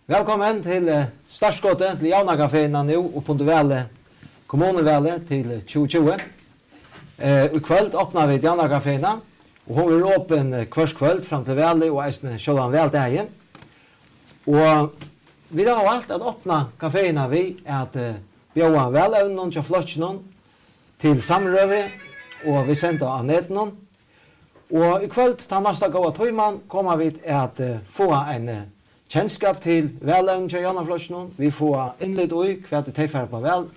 Välkommen till startskottet till Jauna-kaféerna nu och på Väle kommuneväle till 2020. I kväll öppnar vi Jauna-kaféerna och hon är öppen kvällskväll fram till Väle och även själva väldagen. Och vi har valt att öppna kaféerna vi att bjuda Väle någon till flotchen till samröve och vi sända Anette. Och i kväll tar nästa gåva tøyman kommer vi att få en kjennskap til velevnen til Janaflosjen. Vi får innlitt ui hva det tilfeller på vel.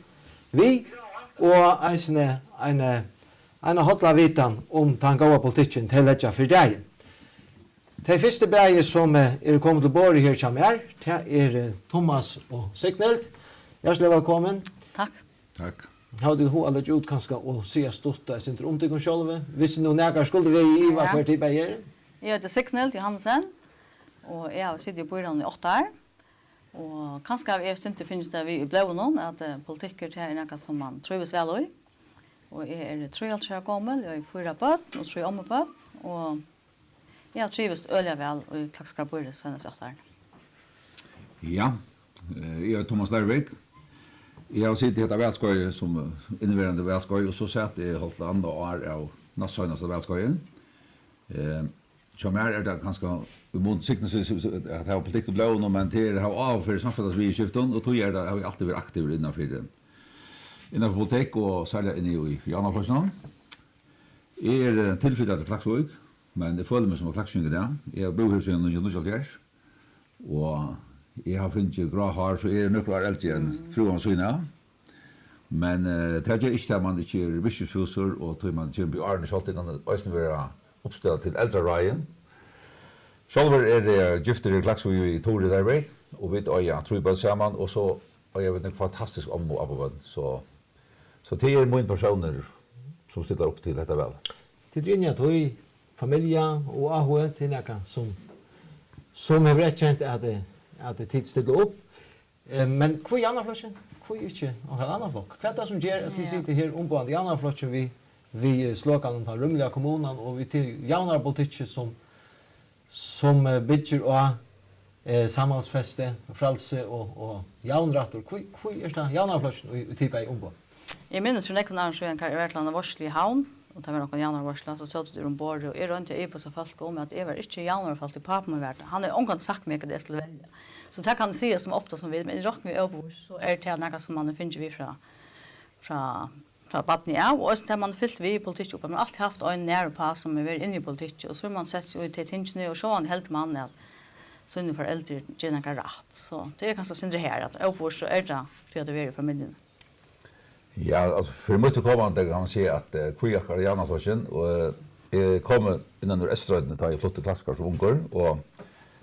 Vi og en hotla vitan om den gode politikken til dette for deg. De første beie som kommet til bord her som det Thomas og Signelt. Hjertelig velkommen. Takk. Takk. Har du alle ut kanskje å si stått sin om til selv? Hvis noen nærmere skulle vi i hva hver tid beie? Jeg heter Signelt Johansen. Og jeg har sittet i byrån i 8 år. Og kanskje jeg synes det finnes det vi ble noen, at politikker er noe som man trives vel i. Og jeg 3 år gammel, jeg 4 bøtt og 3 ommebøtt. Og jeg har trives øyelig vel i Klaksgård byrde senest 8 år. Ja, jeg Thomas Lervik. Jeg har sittet i dette velskøy som inneværende velskøy, og så satt jeg holdt andre år av nastsøgnaste velskøyen. Som det ganske mot sikkerhets at jeg har politikk og blå, men til jeg har av for samfunnet vi i skiften, og tog det har vi alltid vært aktiv innenfor politikk og særlig inne i Janaflosjen. Jeg tilflyttet til Klaksvik, men jeg føler meg som en klaksjønge der. Jeg bor her siden 1970, og jeg har funnet grå hår, så jeg nøkker eldre enn fruene sine. Men det er ikke at man ikke er biskjøpsfuser, og tror man ikke blir Arne Kjolt innan det også være oppstedet til eldre-raien. Sjálfur er gifter i Klaksvik i Tore Dervik, og vi har 3 bøtt sammen, og så har jeg en fantastisk om og abobøtt. Så det er mine personer som stiller opp til dette vel. Det er at du familie og AHE til noe som er rett kjent at det tid stiller opp. Men hva er Janaflosjen? Hva er ikke noen annen flokk? Hva er det som gjør at vi sitter her ombående Janaflosjen vi slåkene til Rumlia kommunen, og vi til Janarpolitikk som bygger av samholdsfeste, frelse og jaunratter. Hva er det Janarflosjen i type i ombå? Jeg minnes for nekken arrangøren i Vertland av Vorsli havn, og det var noen jaunarvarsler, så søtte det ombord, og jeg rønte på seg folk om at jeg var ikke jaunarfolk i papen med verden. Han har omgått sagt meg at jeg skulle velge. Så det kan si som ofte som vi, men i rocken vi over, så er det noe som man finner vi fra baden av, og også det man fyllt vi i politikk oppe. Man har alltid haft en nære på som er inne i politikk, og så har man sett jo til tingene, og så har han helt mann at sønne foreldre gjør noe rett. Så det er kanskje syndre her, at oppe så er det for at det er i familien. Ja, altså for mye kommende kan man si at Kviakkar er Janaflosjen, og jeg kom innan Østrøydene da jeg flottet klasser som unger, og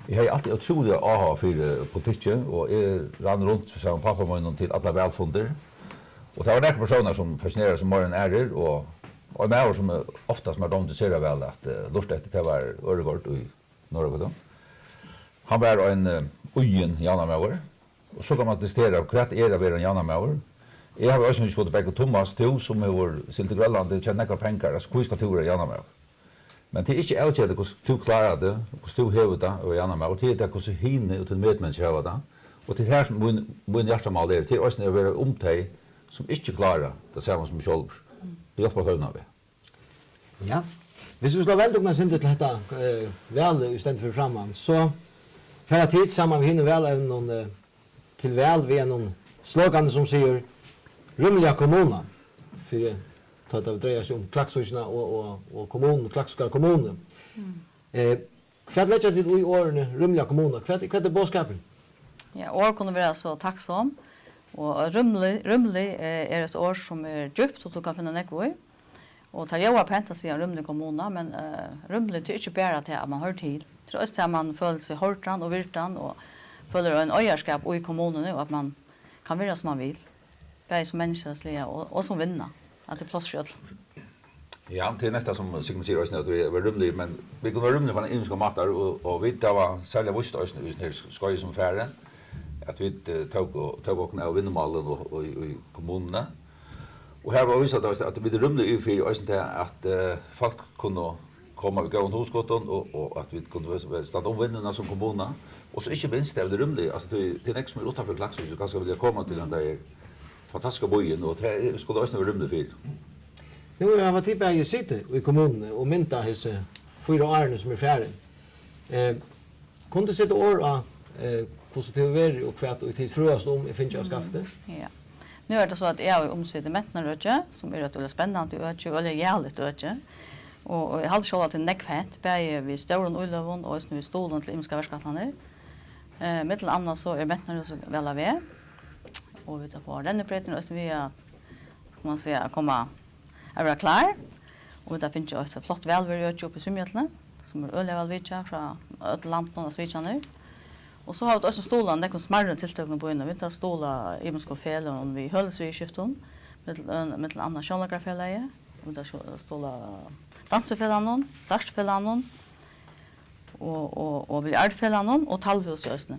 jeg har alltid utrolig aha for politikken, og jeg rann rundt sammen med pappa min til alle velfunder. Og det var noen personer som fascinerer som morgen ærer, og en av som oftast er domtiserer vel at lortet til var Øregård i Norge. Han var en ugen Janamauer, og så kan man testere hva det å være en Janamauer. Jeg har også ikke fått begge Thomas til, som har stilt til Grønland, det kjenner ikke penger, altså hvor skal du være Janamauer? Men det er ikke avkjøret hvordan du klarer det, hvordan du hever det over Janamauer, det er hvordan hine og til medmennesker hever det. Og til her som min hjertemal er, til også å være omteg som ikke klarer det samme som selv. Det hjelper høyna vi. Ja. Hvis vi slår veldig synd til dette vel i stedet for fremman, så får jeg tid sammen med henne vel noen til vel ved noen slogane som sier Rumlia kommuna, for det dreier seg om Klaksvøkene og kommunen, Klaksgård kommune. Hva legger til i årene Rumlia kommuna? Hva er bådskapen? Ja, år kunne være så takksom. Og Rumli er et år som er djupt, og du kan finne nekvo i. Og det er jo pent å si Rumli kommune, men Rumli er ikke bare til at man hører til. Det er også til at man føler seg hørtan og virtan, og føler en øyerskap i kommunen, og at man kan være som man vil. Bare som menneskeslige, og som vinner. At det er plass for Ja, det er nesten som Signe sier også, at vi er Rumli, men vi kunne være Rumli på den innenske mater, og vi var særlig vust også i skøy som færre, at vi tog oss ned av vinnemalen og i kommunene. Og her var vi sagt at vi Rumli i for også til at folk kunne komme ved gående hosgåten, og at vi kunne stande om vinnene som kommunene. Och så inte minst det är rymligt, alltså det är som är utanför Klaxvik så ganska vilja komma till den där fantastiska bojen och det skulle också vara rymligt för. Nu har jag varit tillbaka i City i kommunen och mynta hos 4 åren som är färdig. Kunde du sätta år av positiv och kvart och till fröst om jag finns jag skaftet? Ja. Nu är det så att jag är omsider Mentnerøtje, som är ett väldigt spännande ötje och väldigt jävligt ötje. Och jag hade själv till neckfett, bäge vid Stören och Ullövån och nu stolen till Imska Verskatlander. Mittel annat så är Mentnerøtje väl av det. Och vi tar på rennepreten och vi kan man säga komma är vara klar. Och där finns ju ett flott välvärd uppe i Sumjötlen som är öllevalvitja från Ötlanten och Svitsjane. Och så har vi också stolan, det kan smarra tilltökna på innan. Vi tar stola i Imska Fälen vid Hölsviskifton med andra sjönlagrafäleje. Vi tar stola dansefälanon, dagsfälanon och vid ardfälanon och talvhusjösne.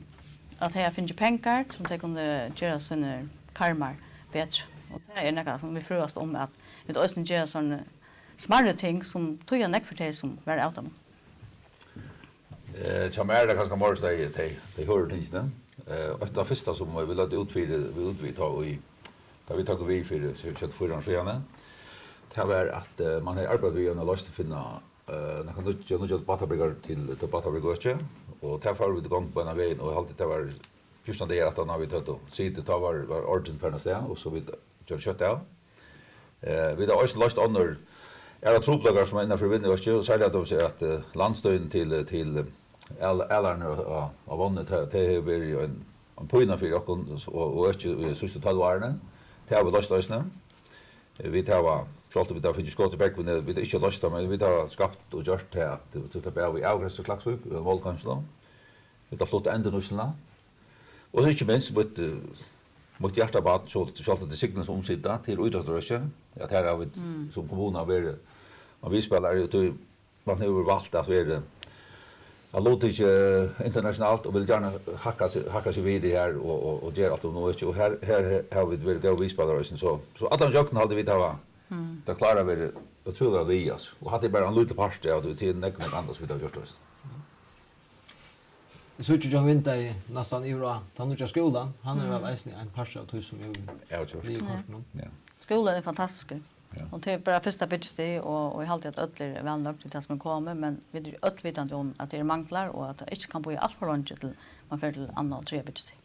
Att här finns ju pengar som de kunde göra sina karmar bättre. Och det är något som vi fröast om att vi också gör sådana smarra ting som tog en näck för det som var av dem. Som är det ganska morgon de hör tingene. Ett av första som vi lade ut vi tog vi för 24 år sedan. Det var att man har arbetat med en lösning finna något batabriggar till batabriggar och därför vi igång på en väg och alltid det var första det att när vi tog sitta ta var urgent för nästa och så vi gör kött av. Vi har också löst under är troplagar som innanför vinner och så säger att de säger att landstöden till Ellarna av vannet det är ju en pojna för och inte sista 12 åren. Det har vi löst. Vi tar vi tar finns skott back vi det inte löst men vi tar skapt och gjort det att det blir vi avgräns och Klaxvik och Volkanslå. Vi tar flott ända nussla. Och så inte minst mot hjärtabad så det signals omsitta till utåtrösche. Att här har vi som kommun har varit man vi spelar ju man har valt att vara jag låter inte internationellt och vill gärna hacka sig vid det här och göra allt om något och här har vi väl gå vi spelar så alla jocken hade vi det då klarar vi det tror vi oss och hade bara en liten part av det till något annat vi har gjort oss. Så tycker jag vinter i nästan i år tar skolan. Han är väl en part av som Ja. Skolan är fantastisk. Och det är bara första bitchsteg och jag har alltid att ödler är väl nog till det som kommer men vi är ödlvidande om att det är manglar och att det inte kan bo i allt för långt till man får till andra och 3 bitchsteg.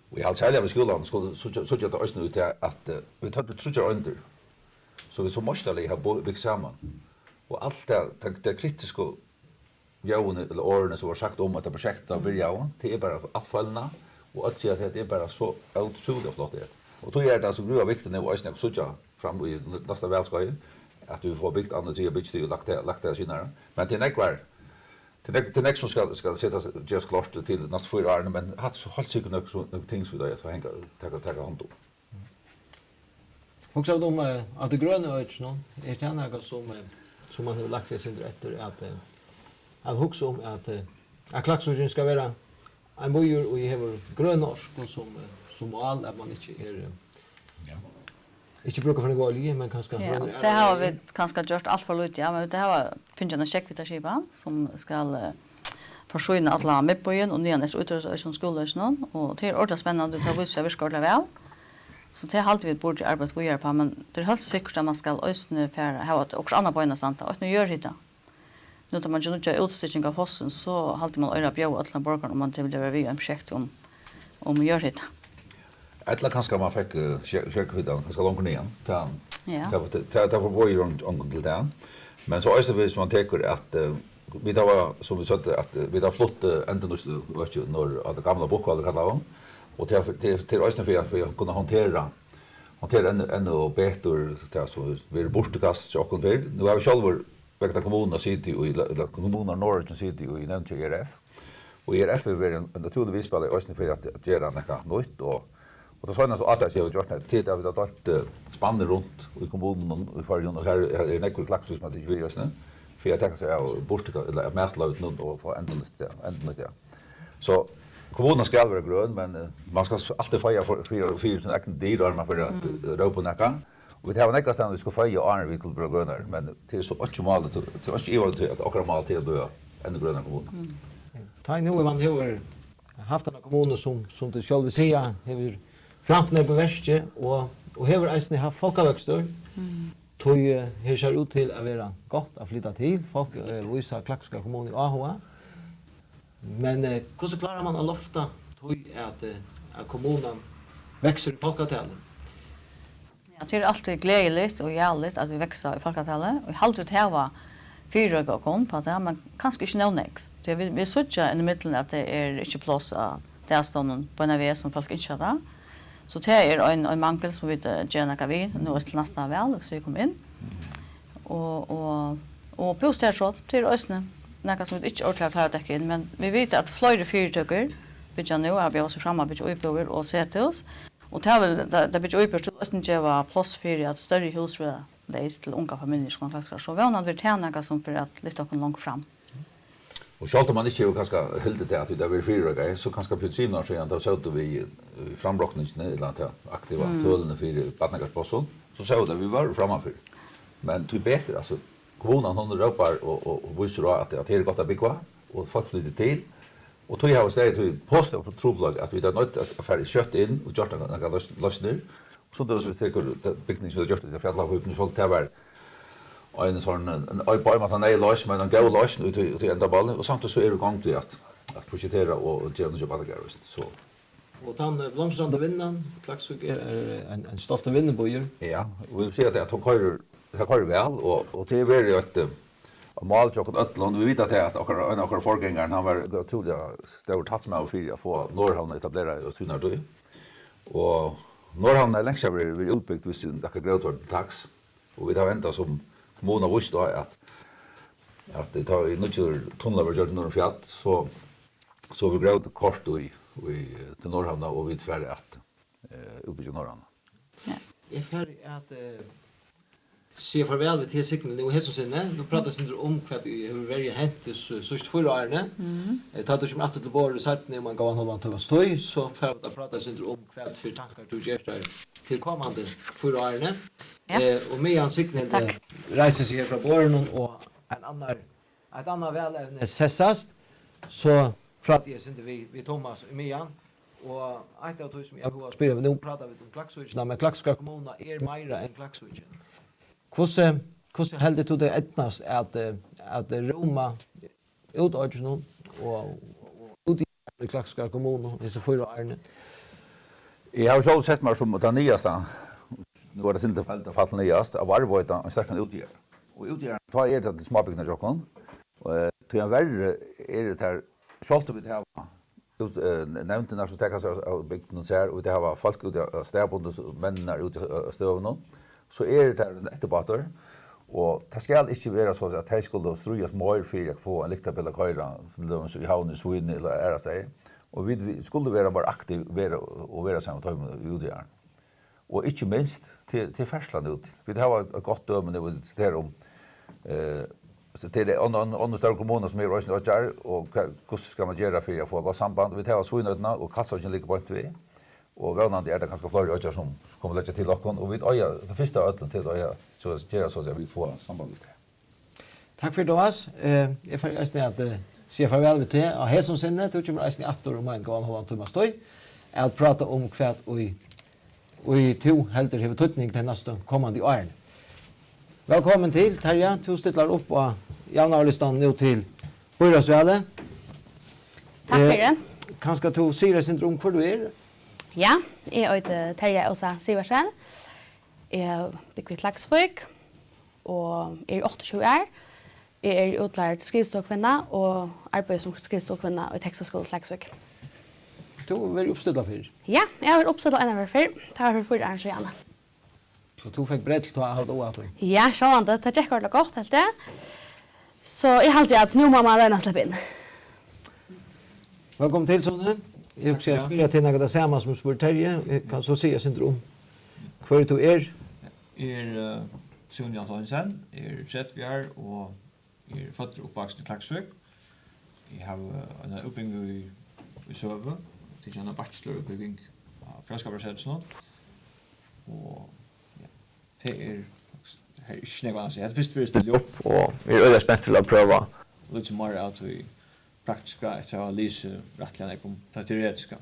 Och jag har särskilt med skolan så jag tar ösnen ut att vi tar det tror under så vi så måste ha byggt samman och allt det kritiska jorden eller åren som var sagt om att det projektet har börjat det är bara allt fallna och att säga att det är bara så otroligt flott det. Och då är det så grova viktigt nu ösnen så jag fram i nästa välskoj att vi får byggt andra sidan bitchsteg och lagt det senare. Men det är kvar till nästa som ska sätta just klart till nästa 4 år men har så hållt sig några ting som det så hänga ta hand om. Också de att det gröna öch någon är det något som man har lagt sig sin rätt att huxa om att Klaxvik ska vara en bojor och har grönorsk som all att man inte är inte brukar för något olje men kanske det har vi kanske gjort allt för lite men det har finns en checkvitaskipan som ska försvinna alla med på igen och nyan är utrustning skolan och det är ordentligt spännande att visa hur ska det väl. Så det har alltid vi borde arbeta på göra på men det är helt säkert att man ska ösna för ha ett också andra på en sant och nu gör det. Nu när man ju inte utstitching av fossen så alltid man öra bjå alla borgarna om man vill göra vi en projekt om gör det. Ettla kanske man fick köka vid den ganska långt ner. Ja. Det var boy runt till där. Men så är det vis man tänker att vi då var som vi sa att vi då flott ända när att gamla bokhallar kallar och till ösnen för att kunna hantera ännu bättre det så vi är bortkast så och nu har vi själva väckta kommunen city och kommunen Norwich city i nämnt ERF. Och ERF är en naturligtvis spelare ösnen för att göra något nytt och då sa han så att jag har gjort det tid av att allt spannar runt i kommunen och för och här är näkul Klaxvik som att det vill ösnen för jag tänker säga bort eller mätla ut nu och få ändå det. Så kommunen ska vara grön men man ska alltid feja för sin egen del där man för att ropa näka. Och vi har näka stan vi ska feja och vi skulle bli grönare men det är så optimalt till oss i att akkurat mal till då ännu grönare kommun. Ta nu man hur haft en kommune som du själv säger har framtnägg och värste och har eisen haft folkavöxter. Tog här ser ut till att vara gott att flytta till. Folk visar Klaksvíkar kommun i AHA. Men hur så klarar man att lofta tog att kommunen växer i folkatallet? Ja, det är alltid glädjeligt och jävligt att vi växer i folkatallet. Och jag har alltid häva fyra och kom på det, men kanske inte någon ägg. Vi söker i mitten att det är inte plats av delstånden på en väg som folk inte har. Så det är en mangel som vi gärna vi nu är till nästan väl så vi kommer in. Och plus det så till östne något som vi inte orkar klara det in, men vi vet att flera fyrtöker vi nu har vi också framme på uppöver och sett oss. Och det blir uppöver så östne ge var plus för att större hus för det till unga familjer som faktiskt så vi har något tjäna som för att lyfta oss långt fram. Och själv om man inte ganska helt det att vi där vill fyra så kanske principen så igen då så att vi frambrockningen eller att aktiva tölne för barnagarsbossen så det vi var framför. Men det är bättre alltså kommunen hon ropar och visar att det är gott att bygga och folk flyttar till. Och då har jag till posta på troblog att vi där nöjt att färdig kött in och gjort några lösningar. Så då så vi tycker byggning som vi gjort det fjällar upp nu så det var en sån en på att han är lös men en gå lös ut till ända ballen och samtidigt så är det gång till att projektera och göra något bara så. Och den blomstrande vinnaren, Klaksvík en stolt vinnarbojer. Ja, och vi ser att det kör väl och det är väl ett mål jag kan ötland vi vet att det att en av förgängaren han var troliga stor tatsmål för att få Norrhavn etablera och synar då. Och Norrhavn är längst över utbyggt vid sin grötor tax och vi har väntat som Mona visst då att det tar i nutur tunnlar över Jörgen fjäll så vi gröt kort i till Norrhavn och vi färdig att uppe i Norrhavn. Ja. Jag är färdig att se farväl vid tillsikten och hälsa sinne. Nu pratar vi om vad det har varit hänt så förra året. Tar du som att till bord sagt när man går en halvan timme stoj så för att prata vi om vad för tankar du gör där till kommande förra året. Och med ansikten reser sig från borden och ett annat välävne sessast så pratar jag inte vi Thomas och Mian och ett av de som jag har spelat nu pratar vi om Klaksvík men Klaksvíkar kommun är mer än Klaksvík. Hvordan heldig du det etnast at Roma utøyden og ut i Klaksvíkar kommune i så 4 årene? Jeg har selv sett meg som det nyaste, nå er det tilfellet å falle nyast, av arbeidet en sterkere utgjør. Og utgjør, da er det til småbyggene jokken, og til en verre er det her, selv om vi har nevnt når som tenker seg av bygden ser, og det har folk ut av stedbundet, mennene ut av støvene, så er det her etterbater, og det skal ikke være sånn at de skulle strues mer for å få en liktabil av køyre, som i havn i Svin eller ære seg. Og vi skulle være bare aktiv og være sammen med utgjøren. Og ikke minst til ferslene ut. Vi har et godt døme når vi sitter om til andre større kommuner som er i Røysen og Øtjar, og hvordan skal man gjøre for å få godt samband. Vi har Svinøytene og Kalsøyken ligger på en og vannande er det ganske flere øyne som kommer til til dere, og vi øyer det første øyne til øye, så gjør så at vi får samband med det. Takk for Thomas. Jeg får eisen at sier farvel ved til av Hesson sinne, du kommer eisen i 8 år om en gang halvandet timme støy, at prata om hva og i to helter hever tøtning til neste kommende årene. Velkommen til, Terje. Du stiller opp på javnavlistan nå til Bøyrasvæle. Takk for det. Kanskje du sier sin om hvor du er? Ja, jeg heter Terje Åsa Siversen. Jeg bygger i Klaksvík, og jeg er 28 år. Jeg er utlært skrivståkvinne og arbeider som skrivståkvinne i Texas-skolen Klaksvík. Du har vært oppstillet før? Ja, jeg har vært oppstillet en av før. Det har vært 4 år siden. Og du fikk bredd til å ha det også? Ja, sånn. Det gikk ordentlig godt, helt det. Så jeg halte at nå må man røyne slippe inn. Velkommen til, Sonne. Jeg husker jeg spiller til noe det samme som spør Terje. Jeg kan så si sin om hvor du er. Jeg er Sune Antonsen, jeg er 30 år og jeg er født og oppvokst i Klaksvík. Jeg har en oppbygging i Søve, til en bachelor-oppbygging av Frøskapersetsen. Og ja, det er ikke noe annet. Jeg hadde først vært stille opp, og vi er øyne spent til å prøve litt mer av praktiska efter att lysa rättliga om det teoretiska.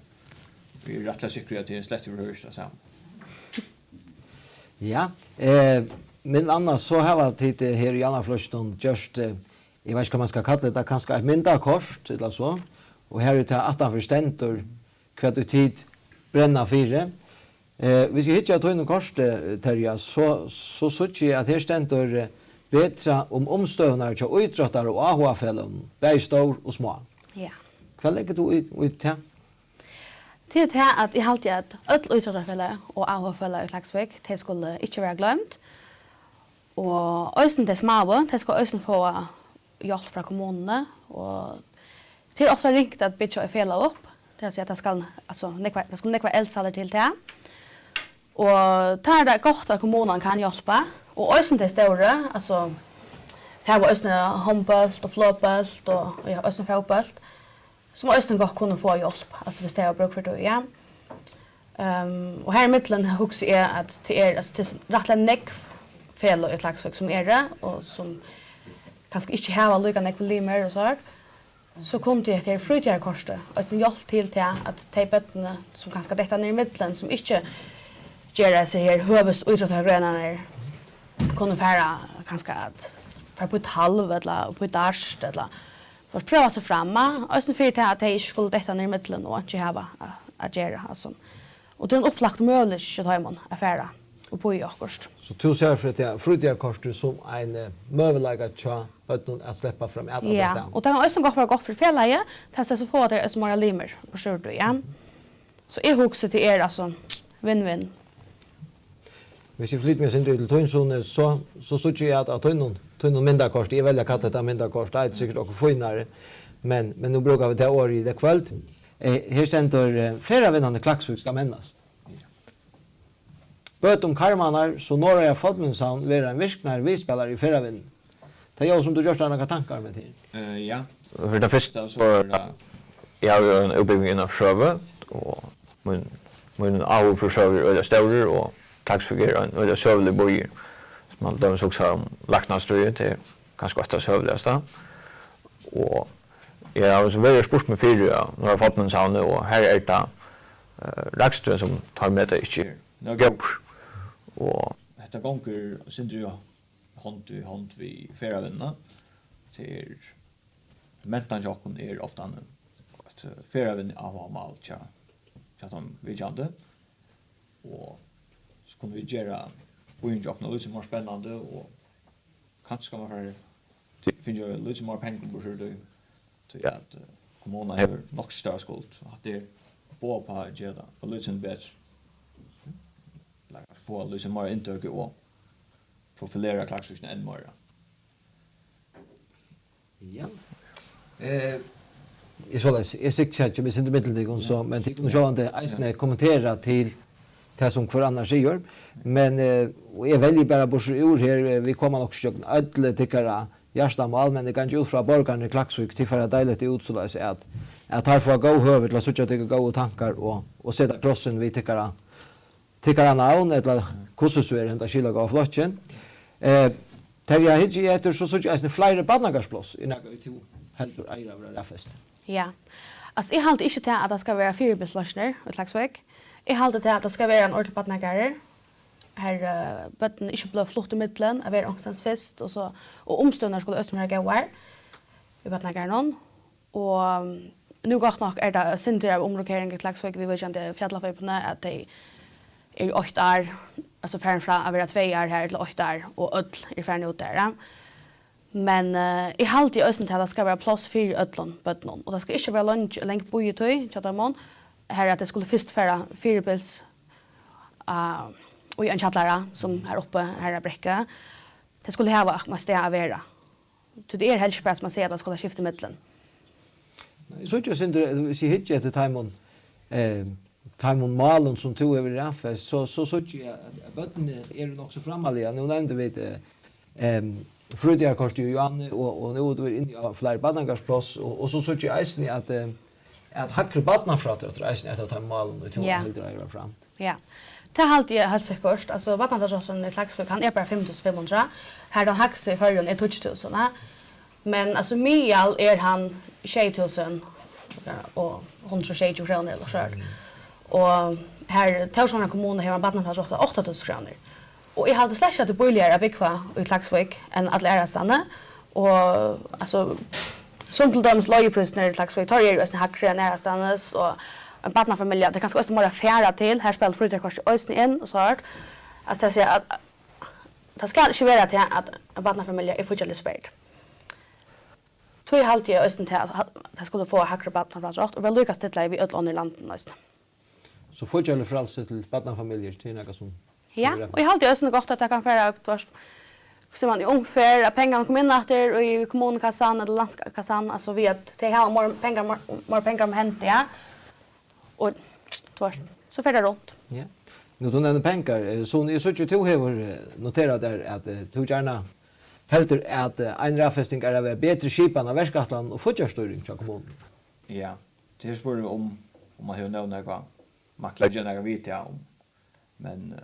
Vi är rättliga säkra att det är slett överhörs det samma. Ja, men annars så har vi tid här i Anna Flöston just, jag vet inte vad man ska kalla det, kanske ett myndakort eller så. Och här är det att han förstår vad du tid bränna fyra. Hvis jeg hittar tog noen kort, Terja, så synes jeg at her stendur betra om omstøvnar til utrettar og AHA-fellen, både stor og små. Ja. Hva legger du ut til? Til det at jeg halte at alle utrettarfeller og AHA-feller i Klaksvik, de skulle ikke være glemt. Og øysen til små, de skal øysen få hjelp fra kommunene, og det ofta ringt at bytja er fela opp, til å si at det skulle nekva eldsaler til det. Og det er godt at kommunen kan hjelpe. Og øysen til større, altså, det var øysen håndbølt og flåbølt og ja, øysen fotbølt, som øysen godt kunne få hjelp, altså hvis det var bruk for det, ja. Og her i midtelen husker jeg at det er rettelig nekv felo i Klaksvik som er det, og som kanskje ikke har lykka nekv limer og så kunne det til frutjærkorset, og hjelp til at de bøttene som kanskje dette ned i midtelen, som ikke gjør seg her høvest utrettargrenene kunne fære kanskje at fære på et halv eller på et arst eller for å prøve seg fremme, og så fyrir til at de ikke skulle dette ned i midtelen og ikke hava å gjøre. Altså. Og det er en opplagt mulig ikke ta imen affære og på i akkurat. Så du ser for at frutjærkorset som en møvelega tja bøtten at slippe frem et av Ja, og det kan også godt for fjelleie, til å få det som er limer på skjortu, ja. Så jeg husker til altså vinn-vinn. Hvis jeg flytter meg sin til Tøynsson, så synes jeg at Tøynon myndakort, jeg velger katt dette myndakort, det er sikkert også finere, men nå bruker vi det året i det kveld. Her stender feravinnende Klaksvik skal mennes. Bøt om karmanar, så når jeg fått min savn, være en virknar vispiller i feravinnen. Det er jo som du gjør noen tankar med til. Ja. For det første så jeg har jo en oppbygging innenfor sjøve, og min av for sjøver er øyne større, og Klaksvik er en øyne søvlig bøyer, som man dømes også om Laknastrøye til kanskje godt av søvligste. Og jeg har også vært spørt med fire når jeg har fått min savn, og her er det Rakstrø som tar med det ikke gjør. Og Dette gonger synder jo hånd i hånd vi feravinna til mentanjokken er ofta et feravinn av mal tja de vidjande og så kunne vi gjøre boinjokken litt mer spennende og kanskje skal man finne jo litt mer penger på skjortet til at kommunen har nok større skuld at det er på å gjøre det og litt bedre få litt mer inntøk og profilera Klaksviken än mer. Ja. Jag sikker ikke med sin middelting så, men det kunne så han det eisne kommentera til det som hver annars gjør. Men jeg velger bare bortsett ord her, vi kommer nok støkken ødle tikkere hjertemål, men det kan ikke ut fra borgerne i Klaksvik til for å deilig til utsoløs at her får gå høver til å sitte til gode tankar og sette krossen vi tikkere navn, eller hvordan så er det skyldig av flotjen. Terja hitji etter så synes jeg flere badnagarsplås i nægge to heldur eier av Rafest. Ja. Altså, jeg halte ikke til at det skal være firebilsløsner i Klaksvik. Jeg halte til at det skal være en ordentlig badnagarer. Her bøtten ikke ble flott i midtelen, av være ångstens fest, og omstående skulle Østemher gauar i badnagaren. Og nu godt nok er det sindre av omrokering i Klaksvik, vi vet ikke at fjallaføypene, at de er 8 år, altså færden fra å være 2 år her til 8 år, og ødel er færden ut der. Men jeg halte i østen til at det skal være plass 4 ødlån bøttene, og det skal ikke være lengt bo i tøy, her at det skulle først fære 4 bils og en kjattlere som er oppe her i brekka. Det skulle hava med sted å være. Så det er helst ikke bare som man sier at det skulle skifte midtelen. Så ikke synder, hvis jeg hitjer etter Taimon Malen som tog över Rafest så tycker jag att bötterna är nog så framaliga. Nu nämnde vi Frödjarkost och Johanne och nu är vi inne av flera badnagarsplås och så tycker jag eisen att hackre badnafrater tror jag eisen att Taimon Malen och tog helt dra fram. Ja. Det har alltid helt säkert. Alltså badnafraten i Klaksvik kan är bara 5 500. Här den högsta i förrjun är 20 000. Men alltså Mial han 2000 och 120 kronor eller så. Och här Torshavn kommun har en badnaplats 8000 kronor. Och jag hade släckat det billigare att bygga i Klagsvik än att lära stanna. Och alltså som till döms lojeprisner i Klagsvik tar ju en hackre nära stannas och en badnafamilj det kanske också bara färra till. Här spelar fruktansvärt ösning in och så här. Alltså jag säger att det ska inte vara till att en badnafamilj är fortfarande spärd. Tror jag alltid östen till att jag skulle få hackre badnafamilj och väl lyckas till vi öll i landet nästan. Så fortfarande frälse till barnfamiljer till något som ja, och jag har alltid östen gott att jag kan föra upp först så man i ungefär att pengarna kommer in efter och i kommunkassan eller landskassan alltså vi att det har mer pengar med hänt ja. Och så för det runt. Ja. Nu då nämner pengar så ni så ju två har noterat där att du gärna helter att en rafesting är bättre skipan av verkskatlan och fortjärstyrning från kommunen. Ja, det är spår om man har någon några maklägger några vita om. Men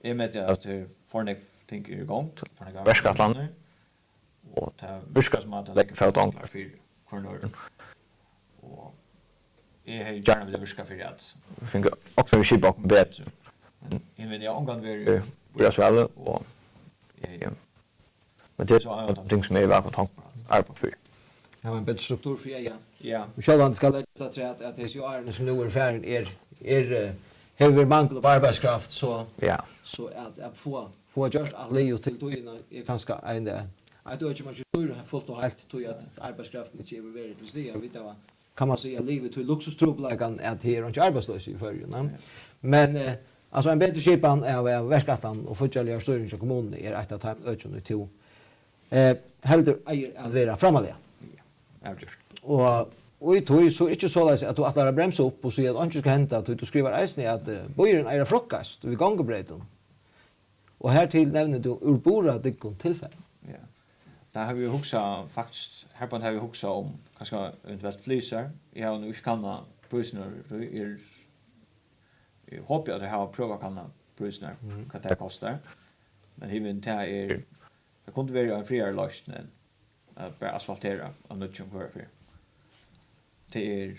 är med att Fornek tänker igång för Verkskatlan. Och ta verkskatlan lägga för att ankar för kronor. Och är här gärna vill verka för att Vi finner också vi skippa bättre. men jag omgång vi Bras väl och men det är så ting som är väl på tanke arbeta för. Ja, en bättre struktur för ja. ja. Och själva ska det att det är ju är som nu är färd är hever mangel på arbetskraft så så att få just alldeles till då är ganska en att då man ju fullt och helt till att arbetskraften inte är väldigt till det vet jag kan man säga livet till luxustroblagan att här och arbetslösa i förrjun. Men alltså en bättre skipan av verkskattan och fortsättliga styrning av kommunen är ett av de ökande till helder att vara framåt. Och i tog så inte så att du att bremsa upp och så att inte ska hända att du skriver äsne att bojen är frukost vid gångbreden. Och här till nämner du urbora dikkon tillfälle. Ja. Där har vi också faktiskt här på har vi också om kanske eventuellt flyser. Jag har nu skanna prisner är jag hoppas att jag har provat kanna prisner vad det kostar. Men även det är det kunde vara en friare lösning att bara asfaltera och nödvändigt för. Det är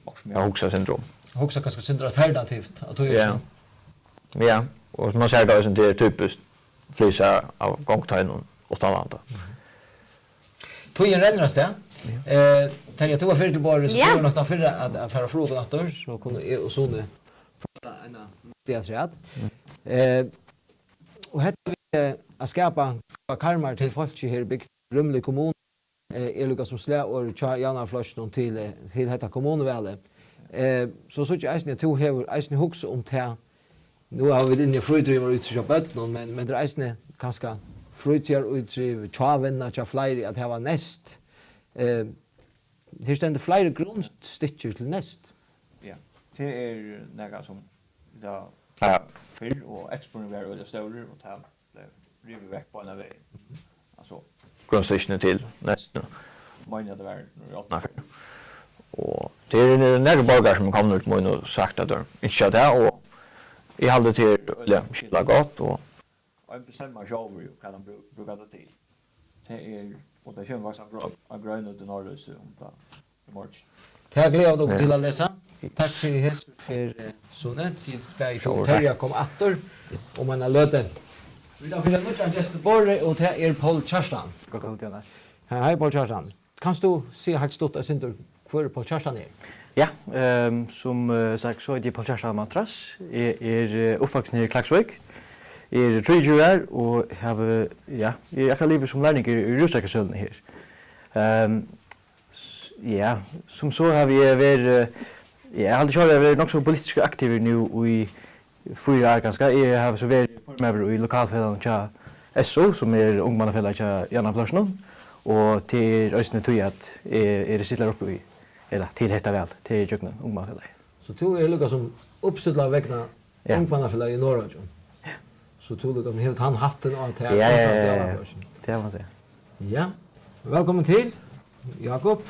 också mer Hoxa syndrom. Hoxa kanske syndrom alternativt att du ja. Ja, och man säger då att det är typiskt flysa av gångtajnen och talanda. Tog en rännras det. Tänker jag för tillbaka så tror nog att för att föra frågan åter så kunde och så nu prata en det och hette vi att skapa karmar till folk här byggt Rumli kommun är Lukas som slä och Janna Flashen till detta kommunvälle. Så jag äsne to har äsne hooks om te. Nu har vi inne frödriver ut till botten men det äsne kanske frötjer ut till chavenna cha flyr att ha nest. Här ständer flyr grundstitcher till nest. Ja. Det är några som då fyll och exponerar och det står och ta river väck på en väg. Alltså grundstationen till nästan. Många det var och det är några borgare som kommer ut och sagt att de inte det och jag hade till skilla gott och jag bestämmer själv ju kan de brukar det till. Det är och det känns också att gröna ut i norrlös om det morgon. Tack Leo då till att läsa. Tack för sånet till dig som Terja kom åter och man har löten. Vi då vill mycket just borre och det är Paul Charstan. God kväll till dig. Hej Paul Charstan. Kan du se helt stort att inte för Paul Charstan är? Ja, som sagt så är det Paul Charstan Matras. Är uppvuxen i Klagsvik. Är 3 år och har jag kan leva som lärling i Rosträkesölden här. Ja, som så har vi varit jag hade själv varit också politiskt aktiv nu i 4 år ganska. Jag har så varit formell i lokalföreningen tja SO som är ungmannaföreningen tja Janna Flashen och till östne tog att är det sitter uppe i eller till detta väl till Jöknen ungmannaföreningen. Så du är Lukas som uppsättla vägna ungmannaföreningen i Norrland. Så du Lukas som helt han haft den att här. Ja. Det har man säga. Ja. Välkommen till Jakob.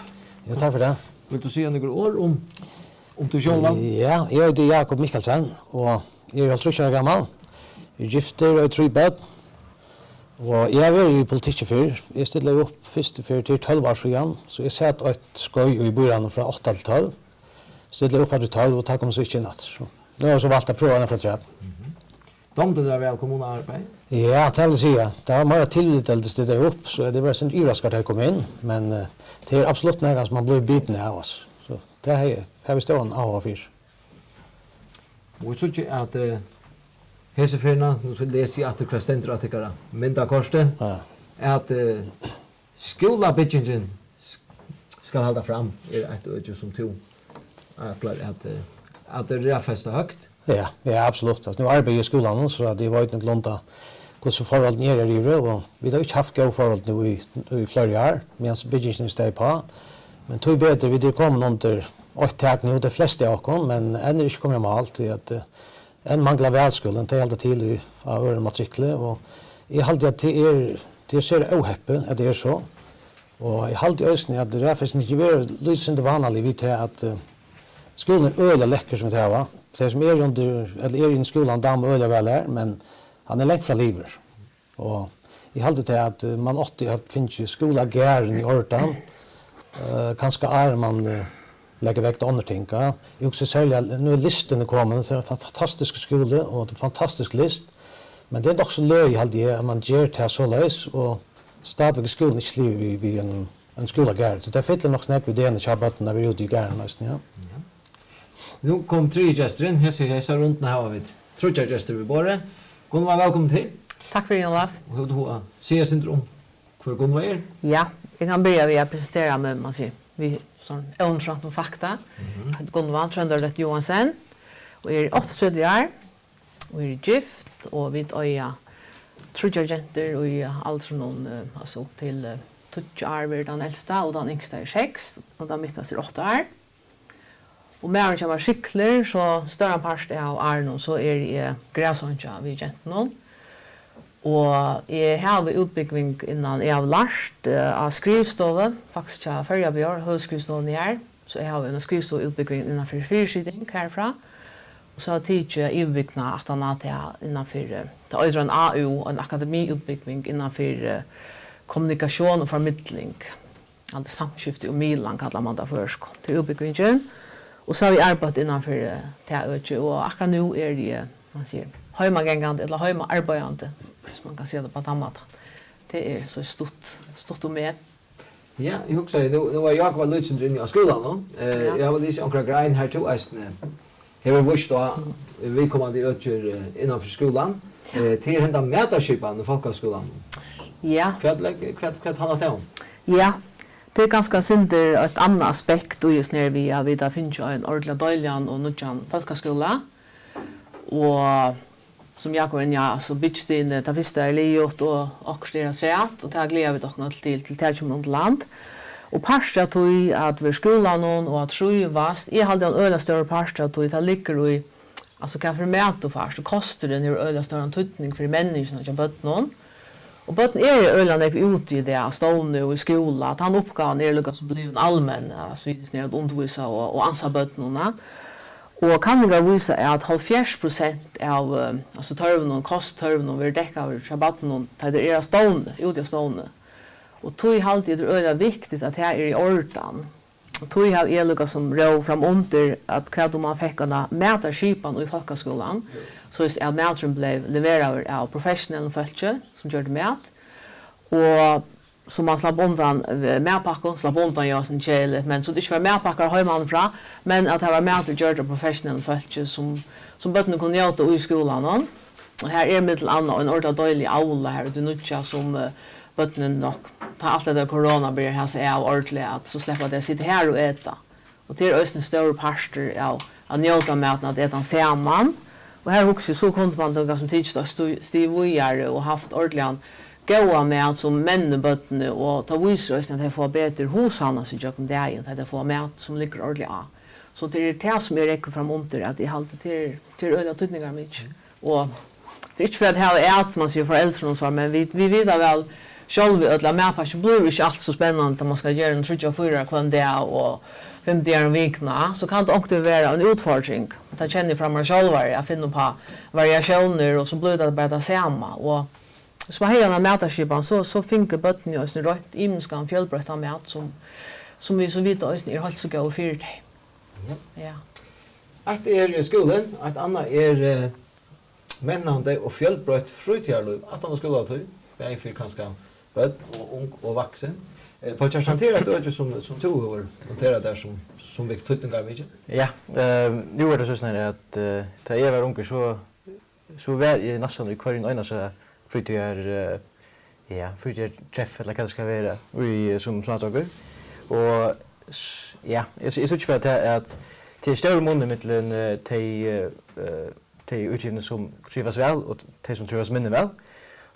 Ja, tack för det. Vill du säga några ord om du själv? Ja, jag heter Jakob Mikkelsen och jag är 30 år gammal. Jag är gifter och 3 barn. Og jeg har vært i politikken før. Jeg stiller opp først før til 12 år siden, så jeg satt et skøy i byrene fra 8 til 12. Stiller opp til 12 og tar kom så ikke natt. Så nå har jeg så valgt å prøve den fra 13. Domte dere vel kommunearbeid? Ja, det vil si. Det var mer tillit til det stiller opp, så det var sånn iraskert jeg kom inn, men det er absolutt nærmest man blir bitende av oss. Så det har vi stående av og fyr. Og jeg synes ikke at heseferna, nå leser jeg at det stender at det mynda korset, Ja. at skolabyggingen skal halda fram et øyne som to. At det er fest og høgt. Ja, absolutt. Altså, nu arbeider jeg i skolen, så det var ikke noe hvordan forholdene er i det, og vi har ikke haft gode forhold nå i flere år, mens byggingen steg på. Men tog bedre, vi er kommet under 8 tak nå, det fleste av oss, men enn er ikke kommet med alt, at en mangler velskolen, det er helt til av øre matrikler, og jeg halte at det ser uheppe at det er så, og jeg halte også at det er faktisk ikke vært lysende vanlig vidt til at skolen er øyelig lekker som det her var. Det som er under, eller er i skolan, da er øyelig vel her, men han er lengt fra livet. Og jeg halte til at man ofte finner skolagæren i Ordan, kanskje er man legger vekt til andre ting. Jeg husker særlig, nå er listene kommet, det er en fantastisk skole, og det er en fantastisk list, men det er nok så løy, halte jeg, at man gjør det så løs, og stadigvæk skolen ikke sliver vi en skolagæren. Så det er fyller nok snakk ved det, når vi er ute i gæren nesten, ja. Nu kom 3 gäster in, här ser runt här har vi 3 gäster vid bordet. Gunvar, välkommen till. Takk for Jan Olaf. Hur du har C-syndrom för Gunvar er? Ja, jeg kan börja med att presentera med man säger vi sån övningsrant och fakta. Gunvar Trönderlet Johansen och är 38 år och är gift och vi är 3 jenter och är allt från någon alltså till 20 år den äldsta och den yngsta är 6 och den mittaste är 8 år. Och med han var skickler så större part av Arno så är det gräsonja vid genton. Och jag har utbyggning innan jag har lärt av skrivstove, faktiskt jag förra björ högskrivstoven är. Så jag har en skrivstove utbyggning innan för fyrsidning härifrån. Och så har jag utbyggna att han har innan för det är en AU och en akademiutbyggning innan för kommunikation och förmedling. Allt samskifte och milan kallar man det först till utbyggningen. Och så har vi arbetat innanför det och akkurat nu är det, man säger, hemagängande eller hemarbetande, som man kan se det på ett annat. Det är så stort och med. Ja, jag också nu var jag var lutsen inne i skolan då. Jag var lite ankra grein här till Östen. Här var visst då vi kommer att öka innanför skolan. Till hända mätarskipan i folkhögskolan. Ja. Vad handlar det om? Ja. Det är ganska synder ett annat aspekt och just när vi har finns en ordentlig dåligan och nutjan folkhögskola. Och som jag går in så byggt in det första är liot och det sett och det glädjer vi dock något till Tälsjömund land. Och parsta tog att vi skolan och att sjö vast är hade en öla större parsta tog det ligger i alltså kan för mat och fast kostar det en öla större tutning för människorna som bött någon. Och botten är öland är ute i det stående och i skolan att han uppgaven är lika som blir en allmän svidisk ner att undervisa och ansa bötterna. Och kan det visa att 70% av alltså törven och kosttörven och däcka av shabbaten och det är stående, ute i stående. Och tog alltid det är viktigt att det är i ordan. Och tog har elika som rå fram under att kvad man fick kunna mäta skipan i folkhögskolan. Så är mätaren blev levererad av professionella fältje som gör det mät. Och så man slapp undan mätpackon, slapp undan jag sin käl, men så det inte var mätpackar hemifrån, men att det var mätare gjort av professionella fältje som bötterna kunde göra i skolan. Och här är mitt annat en ordentlig dålig aula här, det nutja som bötterna nog ta allt det corona blir här så är ordentligt att så släppa det sitta här och äta. Och det är östen stora parter av att njuta maten att äta samman. Och här också så kunde man då som tidsdag stivojare och haft ordentligt goda mat som männebötterna och ta visar att det får bättre hos annars i jocken dagen att det får mat som ligger ordentligt av. Så det är det som jag räcker fram under att det håller till öliga tutningar mycket. Och det är inte för att här är man ser föräldrar och så, men vi vet väl själv vi ödla mätpack blir inte allt så spännande att man ska göra en 34 kvar dag och 50 år en vecka, så kan det också vara en utfordring. Det känner jag fram mig själv jag finner på variationer och så blir det bara samma. Och så var hela mätarskipan så finke bøtten ju ösn rätt imskan fjällbrötta mat som vi så vita ösn är helt så gå för det. Ja. Ett är skolan, ett annat är männande och fjällbrött frutjärlöv. Att han skulle ha till. Det är för kanske böd och ung och vuxen. På chanterat det som 2 år noterat där som vi tuttingar mycket. Ja, nu är det så snarare att ta jag var ung så var jag nästan i kvarn ena så frutjär frutjär träff eller vad det ska vara vi som snarare och ja, jag syns på att till större månader mellan de utgivna som trivas väl och de som trivas mindre väl.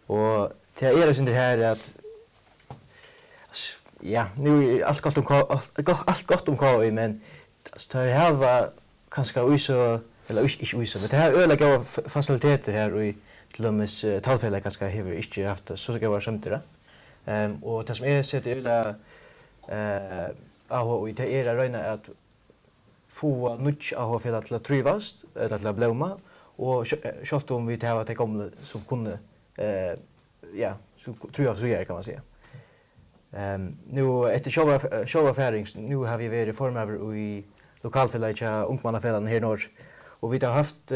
Och det är det här att ja, nu är allt gott om KI, men det här var kanske uso, eller inte uso, men det här öliga faciliteter här i till dömes talfälla kanske har inte haft så ska vara samtidigt. Och det som är sett öliga AH det är röna att få mycket AH för att trivas, eller att blomma, och kört om vi det här att det kommer som kunde ja, så trivas så kan man säga. Nu efter showafäring nu har vi varit formöver i lokalfället ungmannafällan här norr och vi har haft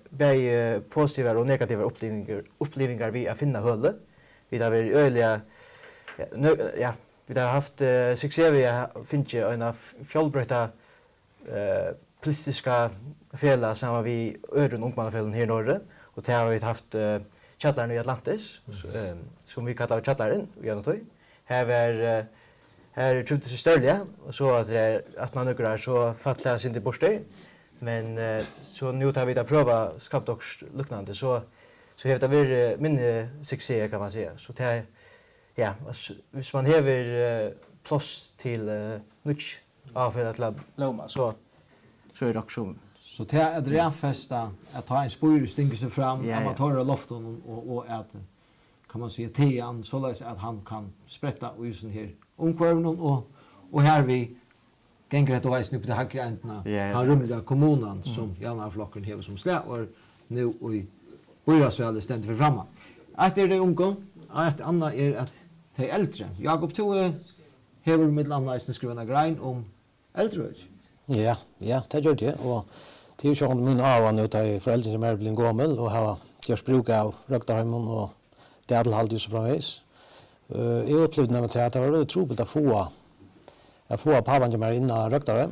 både positiva och negativa upplevelser vi att finna hölle. Vi har varit öliga ja, vi har haft succé vi finner en fjällbröta politiska fälla som vi öron ungmannafällan här norr och det har vi haft chattaren i Atlantis som vi kallar chattaren igen då. Här tror det större och så att man några så fattar sig inte borste men så nu tar vi att prova skapa också liknande så har det varit min succé kan man säga så det ja hvis man häver plus till mycket av att låma så är det också så det är renfästa att ha en spår stinker sig fram amatörer loften och att kan man säga tean så att han kan sprätta och sån här omkvarnen och här vi gänger det och nu på det här gränterna han rumliga kommunen som Janarflocken har som slä och nu i Bojasväl ständigt för framma. Att det unga att andra är att de äldre. Jakob Tue har med annat skrivna grein om äldre. Ja, det gör det och det är ju så min avan ut av föräldrar som är blivit gammal och har gjort bruk av Röktarheimen och det är alltid så framvis. Jag upplevde när det var väldigt troligt att få pavan som är inne i Röktarheim.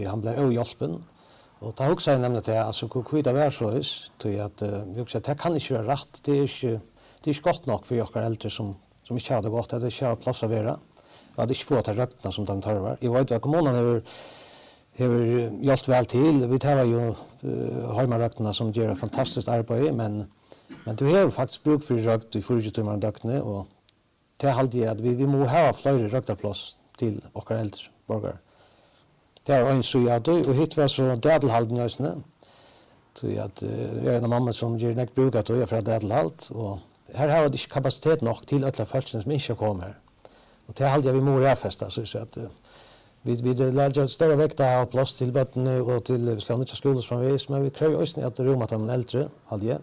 Han blev öhjälpen. Och det också är nämligen att alltså kvita världsrös till att vi också det kan inte vara rätt. Det är inte gott nog för våra äldre som inte har det gott att det inte har plats att vara. Att inte få till röktarna som de tarvar. Jag vet att kommunen har hjälpt väl till. Vi tar ju hemmaröktarna som gör ett fantastiskt arbete men du har faktiskt bruk för rökt i 40 timmar om dygnet och det är alltid att vi må ha fler röktarplats till våra äldre borgare. Det är en så jag och hit var så dädelhalden just så att jag är en mamma som ger näck bruk att jag för dädelhalt och här har det kapacitet nog till alla folk som inte kommer. Och det är alltid vi må festa så att vi lägger större vikt att ha plats till botten och till skolans skolor framvis men vi kräver också att rum att de äldre alltid.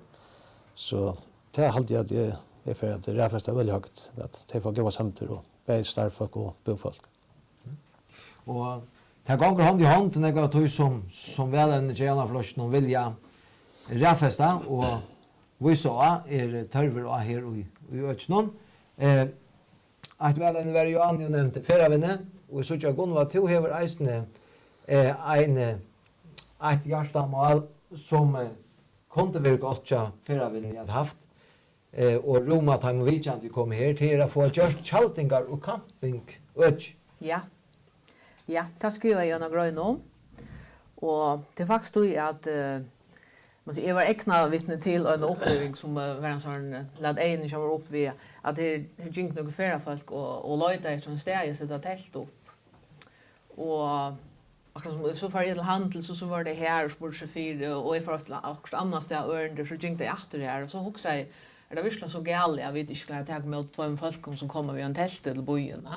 Så det är alltid att det är för att det är festa väldigt högt att det får gå samtidigt och bäj starfolk och bofolk. Och det går hand i hand när jag tror som väl en Janarflocken och vilja räfesta och vi så är törver och här i Ötsnon. Att väl en var ju an nämnde förra och så jag går var till över eisne ett hjärtamål som kunde vara gott ja förra vänner hade haft och Roma time vi kan vi kommer här till att få just chaltingar och camping öch. Ja, det skriver jag några grejer om. Och det faktiskt då att jag var äkna vittne till en upplevelse som var en sån lad en som var upp vid att det gick några färre folk och lojta efter en steg så det tält upp. Och akkurat som så för i handel så var det här sportchaufför och i för att annars där örnder så gick det efter det här och så också är det verkligen så galet jag vet inte att jag med två folk som kommer vid en tält till bojen.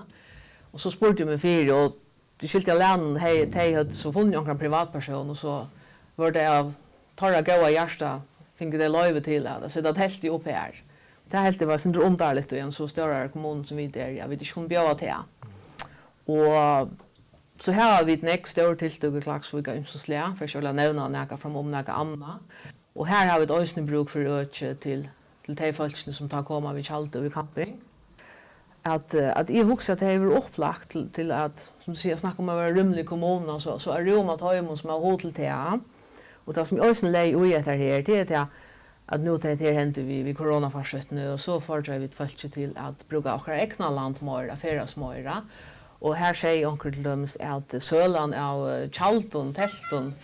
Och så spurte jag mig för och det skilte jag län hej hade så funnit någon privatperson och så var det av torra goa hjärta fick det löve till att så det helt upp här. Det helt det var sin underligt i en så större kommun som vi där. Jag vet inte hon bjöd till. Och så här har vi ett nästa stor tillstånd i Klaksvik och så slä för att nämna några från några andra. Och här har vi ett ösning bruk för öke till de folkene som tar komma vid Kjalte och camping. Att jag huxar att det är upplagt till att som du säger snacka om att vara rymlig kommun så är Roma Tajmon som har hotel till. Och det som ösning lei och heter här det är att nu det här händer vi coronafarset nu och så får vi folk till att bruka våra egna landmöra, affärsmöra. Och här säger onkel till dem att sölan av Kjalton, Telton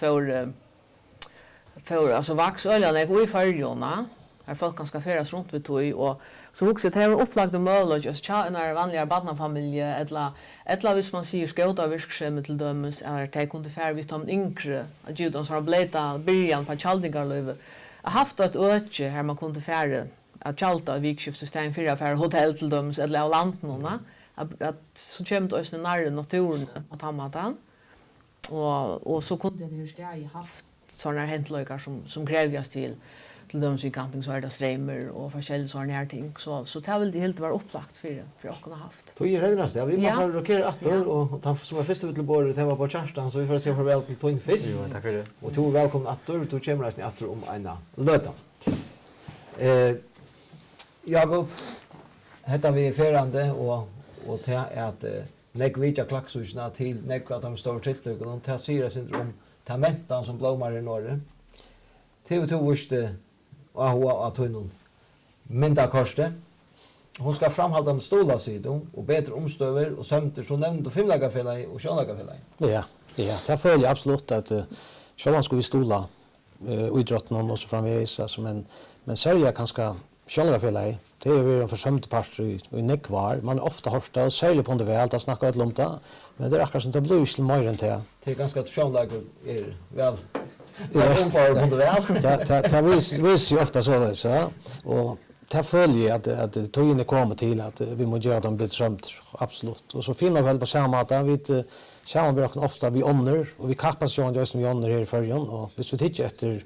för alltså vaxöljan är i färjorna. Här folk kan ska färdas runt vid tog och så också det här upplagda möjlighet just när vanliga barnfamilj eller hvis man säger skåta virksomhet till dömes eller ta kunde färd vid de yngre att ju de som har blivit början på Kjaldingarlöv. Jag har haft ett öke här man kunde färda att Kjalta vikskiftestegn för affär hotell till dömes eller av lantnorna. Att så kommer det också nära naturen att hamna och så kunde det ju haft sådana häntlökar som krävs till döms i camping så är det strämmer och forskjellige sådana här ting. Så det har väl det helt varit upplagt för att kunna haft. Tog er hennes, ja. Vi må ha rokere atter, og han som er første til bordet, det var på Kjerstan, så vi får se farvel til Tøyen først. Jo, takk for det. Og to velkommen atter, og to kommer resten atter om en løta. Jakob, hetta vi ferande, og det er at nek vidja klakshusene til nek at de står tiltøkken, og det sier jeg om det mentan som blomar i Norge. TV2 vurste AHA av Tøynon mynda korset. Hon ska framhalda en stola sidon och bättre omstöver och sömter som nämnd och filmlagarfällag och sjönlagarfällag. Ja, det føler jeg absolutt at sjøen skulle vi stola idrotten og så framvis, altså, men særlig kanskje sjønlagarfällag, det er jo en forsømte part i nekvar. Man er ofte hørt det, særlig på det vel, da snakker jeg om det, men det er akkurat som det blir ikke mer enn det. Det er ganske at sjønlagar er vel ombare på det vel. Det viser jo ofte så, så, og det føler jeg at togene kommer til at vi må gjøre dem litt sømt, absolutt. Og så finner vi vel på samme måte, vi samarbeider ofte vi ånder, og vi kappas jo som vi ånder her i førjen, og hvis vi tikker etter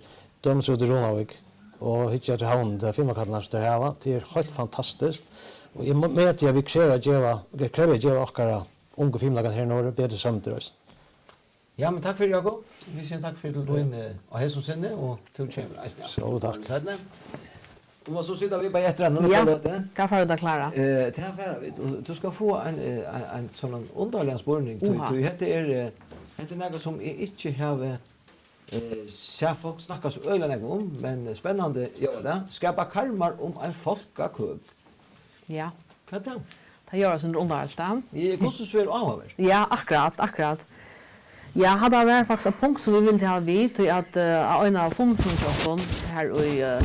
Dømsrud i Ronavik, og hittja til havn der filmkallarna som det her, det er helt fantastisk. Og jeg mener at vi krever å gjøre okkara unge filmlagan her i Norge bedre sømter. Ja, men takk for Jakob. Vi sier takk for at du er inne av Hesson sinne, og til Kjemmer. Så takk. Og så sitter vi bare etter henne. Ja, det får vi da klare. Til her færre vi. Du skal få en sånn underlig spørning. Du heter noe som jeg ikke har ser folk snackar så ölen om, men spännande gör det. Skapa karmar om en folkakök. Ja. Vad då? Det gör oss under underhållsdagen. I kostnadsför avöver. Ja, akkurat. Ja, hade det faktiskt en punkt som vi ville ha vid till att en av fundamentalsson här i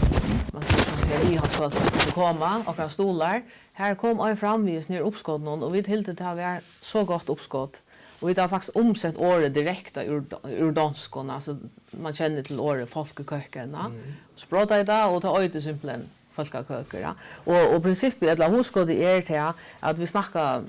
man kan säga vi har fått att komma och stolar. Här kom en framvisning uppskott någon och vi helt det har så gott uppskott. Och vi har faktiskt omsett året direkt ur dansken, alltså man känner till året folkekökerna. Så pratar jag där och tar öde simpelthen folkeköker. Ja. Och principet eller huskode är till att vi snackar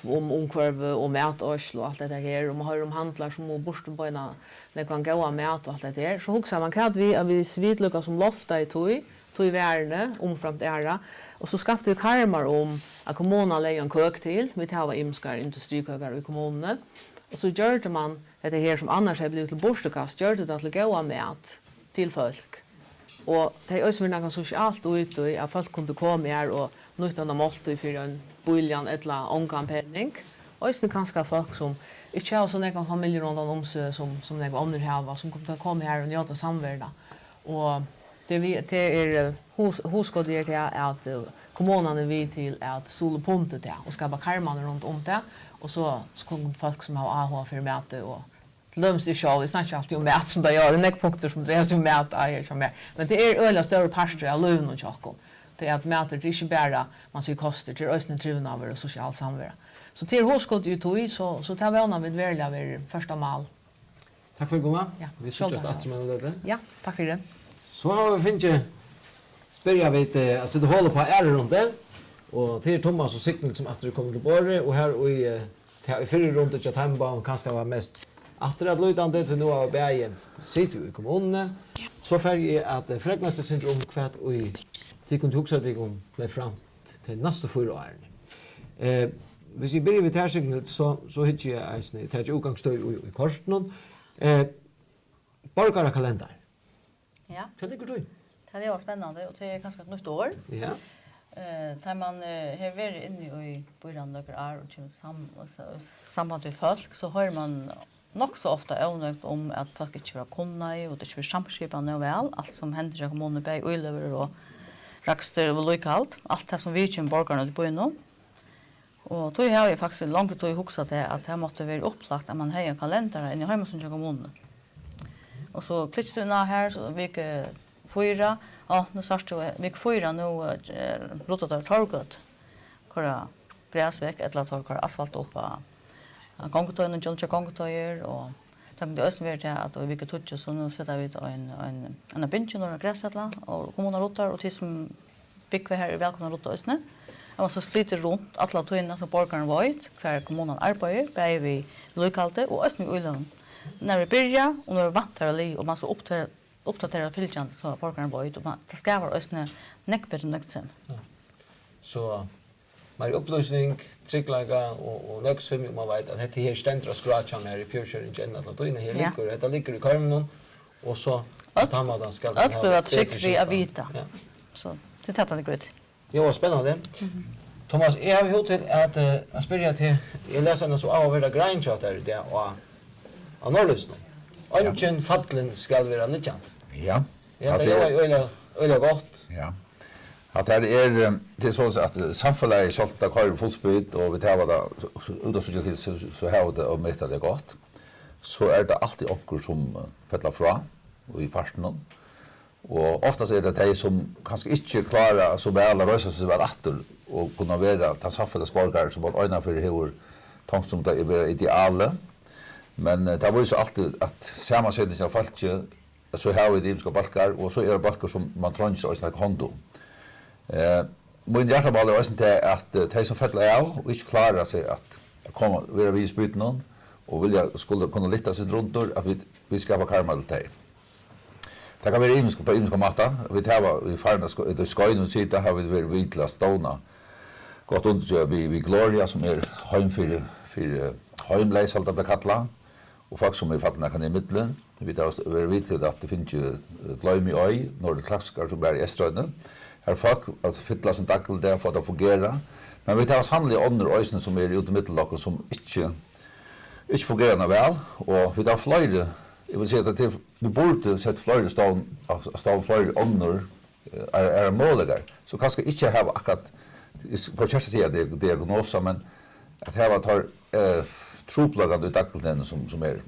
om omkvarv och mätårsl och allt det där och man hör om handlar som borsten på ena när kan gå mat och allt det där. Så huxar man kan vi svidlucka som lofta i tog värne omframt ära och så skapade vi karmar om att kommunen lägger en kök till. Vi tar imskar industrikökar i kommunen. Och så gjorde man det här som annars har blivit till borstekast, gjorde det till goda mat till folk. Och det är också något socialt ute i att folk kunde komma här och nytta av måltid för en buljan eller omkampenning. Och också kanske folk som inte har så några familjer runt om sig som några andra har som kunde komma här och njöta samvärda. Och det är huskode det att kommunen är vid till att solopunta det och skapa karmar runt om det. Och så kommer folk som har AH för mäte och glöms det show. Vi snackar alltid om mat som det gör. Det är punkter som det är som mat är som är. Men det är öliga större parter av lön och chockon. Det är att mäter det är inte bara man ser kostar till östern trivnader och social samvaro. Så till huskott ju tog så tar vi an vid välja vid första mal. Tack för gomma. Ja. Vi ses att man det. Ja, tack för det. Så har vi finnit börja vi alltså det håller på är runt det. Och till Thomas och Signal som att det kommer till borre och här i förra rundet att hembaum kanske var mest att det lutande till nu av bergen sitter ju i kommunen. Så färg är att fräknaste syndrom kvärt och i de kunne huske at de kunne bli fram til neste 4 årene. Hvis jeg begynner ved tærsignet, så hittar jeg eisne, tar jeg utgangsstøy i korsen. Borgarakalender. Ja, Hva ligger du i? det var spennende, og det er ganske et nytt år. Ja. Da man har vært inne i byrjan noen år og kommer samband med folk, så hører man nok så ofte øvnøkt om at folk ikke vil kunne, og det ikke vil samskipet noe vel. Alt som hender i kommunen, bei uilever og rakster og vedlikehold. Alt det som vi kommer borgerne til byen nå. Og tog har jeg faktisk langt til å huske det at det måtte være opplagt at man har en kalender inne i Heimasund kommunen. Og så klikker du inn her, så vi ikke 4. Ja, nu svarst du, vi 4 nu rotat av torget. Kora gräsväck eller torkar asfalt upp av gångtøyen og Johnsjø gångtøyer og takk det østen til at vi ikke tog så nu setter vi en bindje når gräsetla og kommunen rotar og de som bygger her i velkomna rotar østene. Jeg var så sliter rundt alle tøyene som borgeren var ut, hver kommunen arbeider, bare vi lokalte og østen i Ullund. Når vi begynner og når vi vant her li og man så uppdatera fylkjant så borgaren var ut og det skal være østene nekkbet og nøktsen. Så mer opplysning, trygglaga og nøksum, man vet at dette her stender og skratjan her i Pjørsjøringen, at døgnet her ligger, dette ligger i karmen, og så tar man den skal Alt blir trygg vi av vita. Så det er det greit. Jo, spennende. Thomas, jeg har hørt til at jeg spør til, jeg leser henne så av å være greinskjøtt her i det, og av Norrløsene. Ønsken fattelen skal være nyttjant. Ja. Ja, det er øyelig godt. Ja. At det er sånn at samfunnet kjølt av kvar fullspyd, og vi tar det ut av sosial tid, så har det og møter det godt. Så det alltid onker som pettler fra, og i parten. Og oftast det de som kanskje ikke klarer så vel å røyse seg vel atter, og kunne være ta samfunnsborgere som var øyne for hever tankt som det er ideale. Men det var jo så alltid at sammensetningen av folk, så har vi de balkar, og så er det balkar som man trenger seg å snakke hånd om. Min hjerteball er også til at de som fettler av og ikke klarer seg at komme være vid i spyten og skulle kunne lytte seg rundt at vi skaper karma til dem. Det kan være på imiske matter. Vi tar i farne skøyne sida har vi vært vid til å stående godt undersøk vi Gloria som er heim for heimleis alt det ble kattlet og folk som er fattene kan i midtelen. Vi tar vært vid til at det finnes gløym i øy når det klakskar som er i Estrøyne. Her folk at fylla sin daglig det for at det fungerer. Men vi tar sannelig andre øysene som er ute i middellokken som ikke fungerer noe vel. Og vi tar flere, jeg vil si at vi burde sett flere stål flere ånder er måliger. Så kanskje ikke ha akkurat, på kjæreste sida diagnoser, men at her tar troplagene i dagligdelen som er.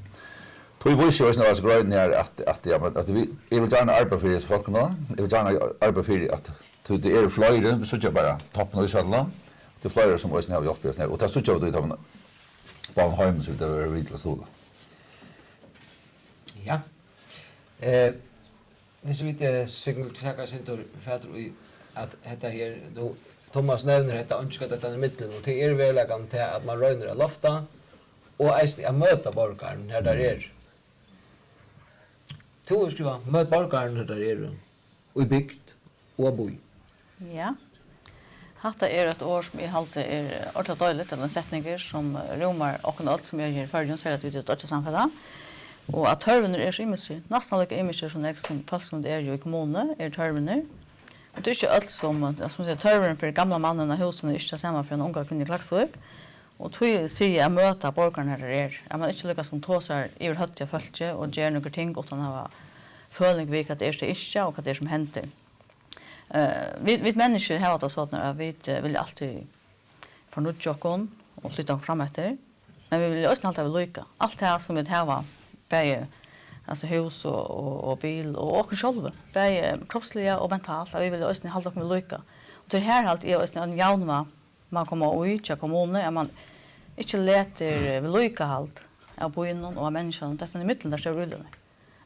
Tog vi ikke også grøyden her at jeg vil gjerne arbeide for disse folkene. Jeg vil gjerne arbeide for at det er flere, vi synes bare toppen av Israel. Det er flere som også har hjulpet oss ned. Og det synes jeg at det var en heim som det var virkelig stående. Ja. Hvis vi ikke sikkert takker sin tur fætter i at dette her, Thomas nevner dette ønsket dette i midtelen, og det er velleggen til at man røyner av lofta, og eislig å møte borgeren her der er. To skriva møt borgeren her der er, og i bygd, og boi. Ja. Hatta er et år som jeg halte er ordentlig døylig til den setninger som romar og alt som jeg gjør førgen, så er det ut i et dødje samfunnet. Og at tørvener er så imisser, nesten like imisser som det som folk som det er jo i kommunene, er tørvener. Og det er ikke alt som sier, tørvener for gamle mannen av husene er ikke samme for en unge kvinne i Klaksvik. Og tog sier jeg møter borgerne her er. Jeg må ikke lykkes som tåser i høttige følge og gjør noen ting uten å ha føling ved hva det er som ikke og hva det er som henter. Vi mennesker har det sånn at vi vil alltid fornudge oss og flytte oss frem etter. Men vi vil også alltid lykke. Alt det som vi har, bare hus og bil og åker selv, bare kroppslige og mentalt, vi vil også holde oss med lykke. Og til her er også en jævn man kommer ut til kommunen, at man ikke leter vedlikehold av byen og av menneskene. Det er i midten der står rullene.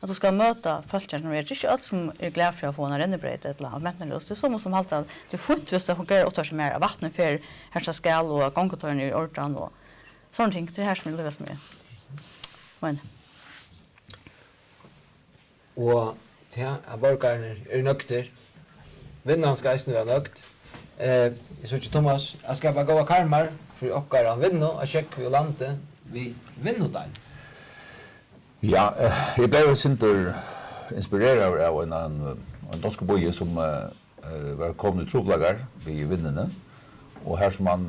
At du skal møte folk som er ikke alt som er glad for å få en rennebredd eller annet. Det er sånn som alltid at det er funnet hvis det fungerer åtte år som er av vattnet for hersta skal og gongtøyene i ordan og sånne ting. Det er her som er lykkes med. Men. Og ja, borgerne er nøkter. Vinnaren skal eisen være nøgt. Jeg synes ikke Thomas, jeg skal bare gå av karmar for okkar han vinner, og sjekk vi og lande vi vinnerdeil. Ja, jeg ble jo sinter inspireret av en dansk boje som var kommet i troblager ved vinnene, og her som man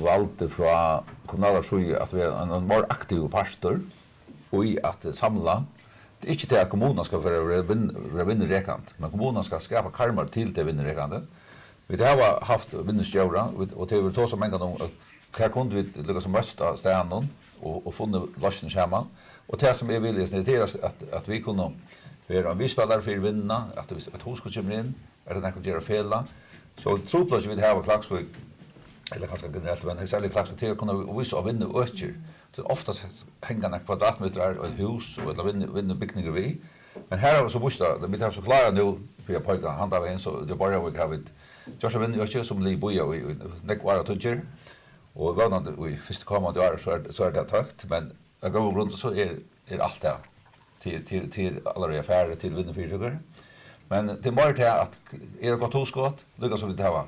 valgte fra kommunala sju at vi en mer aktiv pastor, og i at samla. Det er ikke til at kommunen skal være vinnerrekant, men kommunen skal skapa karmar til det vinnerrekande. Vi har haft vinnerstjøra, og det er to som en gang om hva kunne vi lykkes som røst av stenen og funnet løsning sammen. Og det som jeg vil snirritere at vi kunne være en visspillere for vinnerne, at husker kommer inn, det noe gjør fela. Så troplass vi har Klaksvik, eller kanskje generelt, men særlig Klaksvik til å kunne vise å vinne øker. Så oftast henger det kvadratmeter og et hus, og vinne bygninger vi. Men her har vi så bostad, vi har så klare nå, for jeg pøyker hand av en, så det er bare vi har vi Joshua vinner øker som ligger boja i nekvara tudger. Og vannande i første kommande år så det tøkt, men jeg går rundt så alt det til allerede affærer, til vinnerfyrtugger. Men det er mer til at det gått huskott, lykkes som vi tar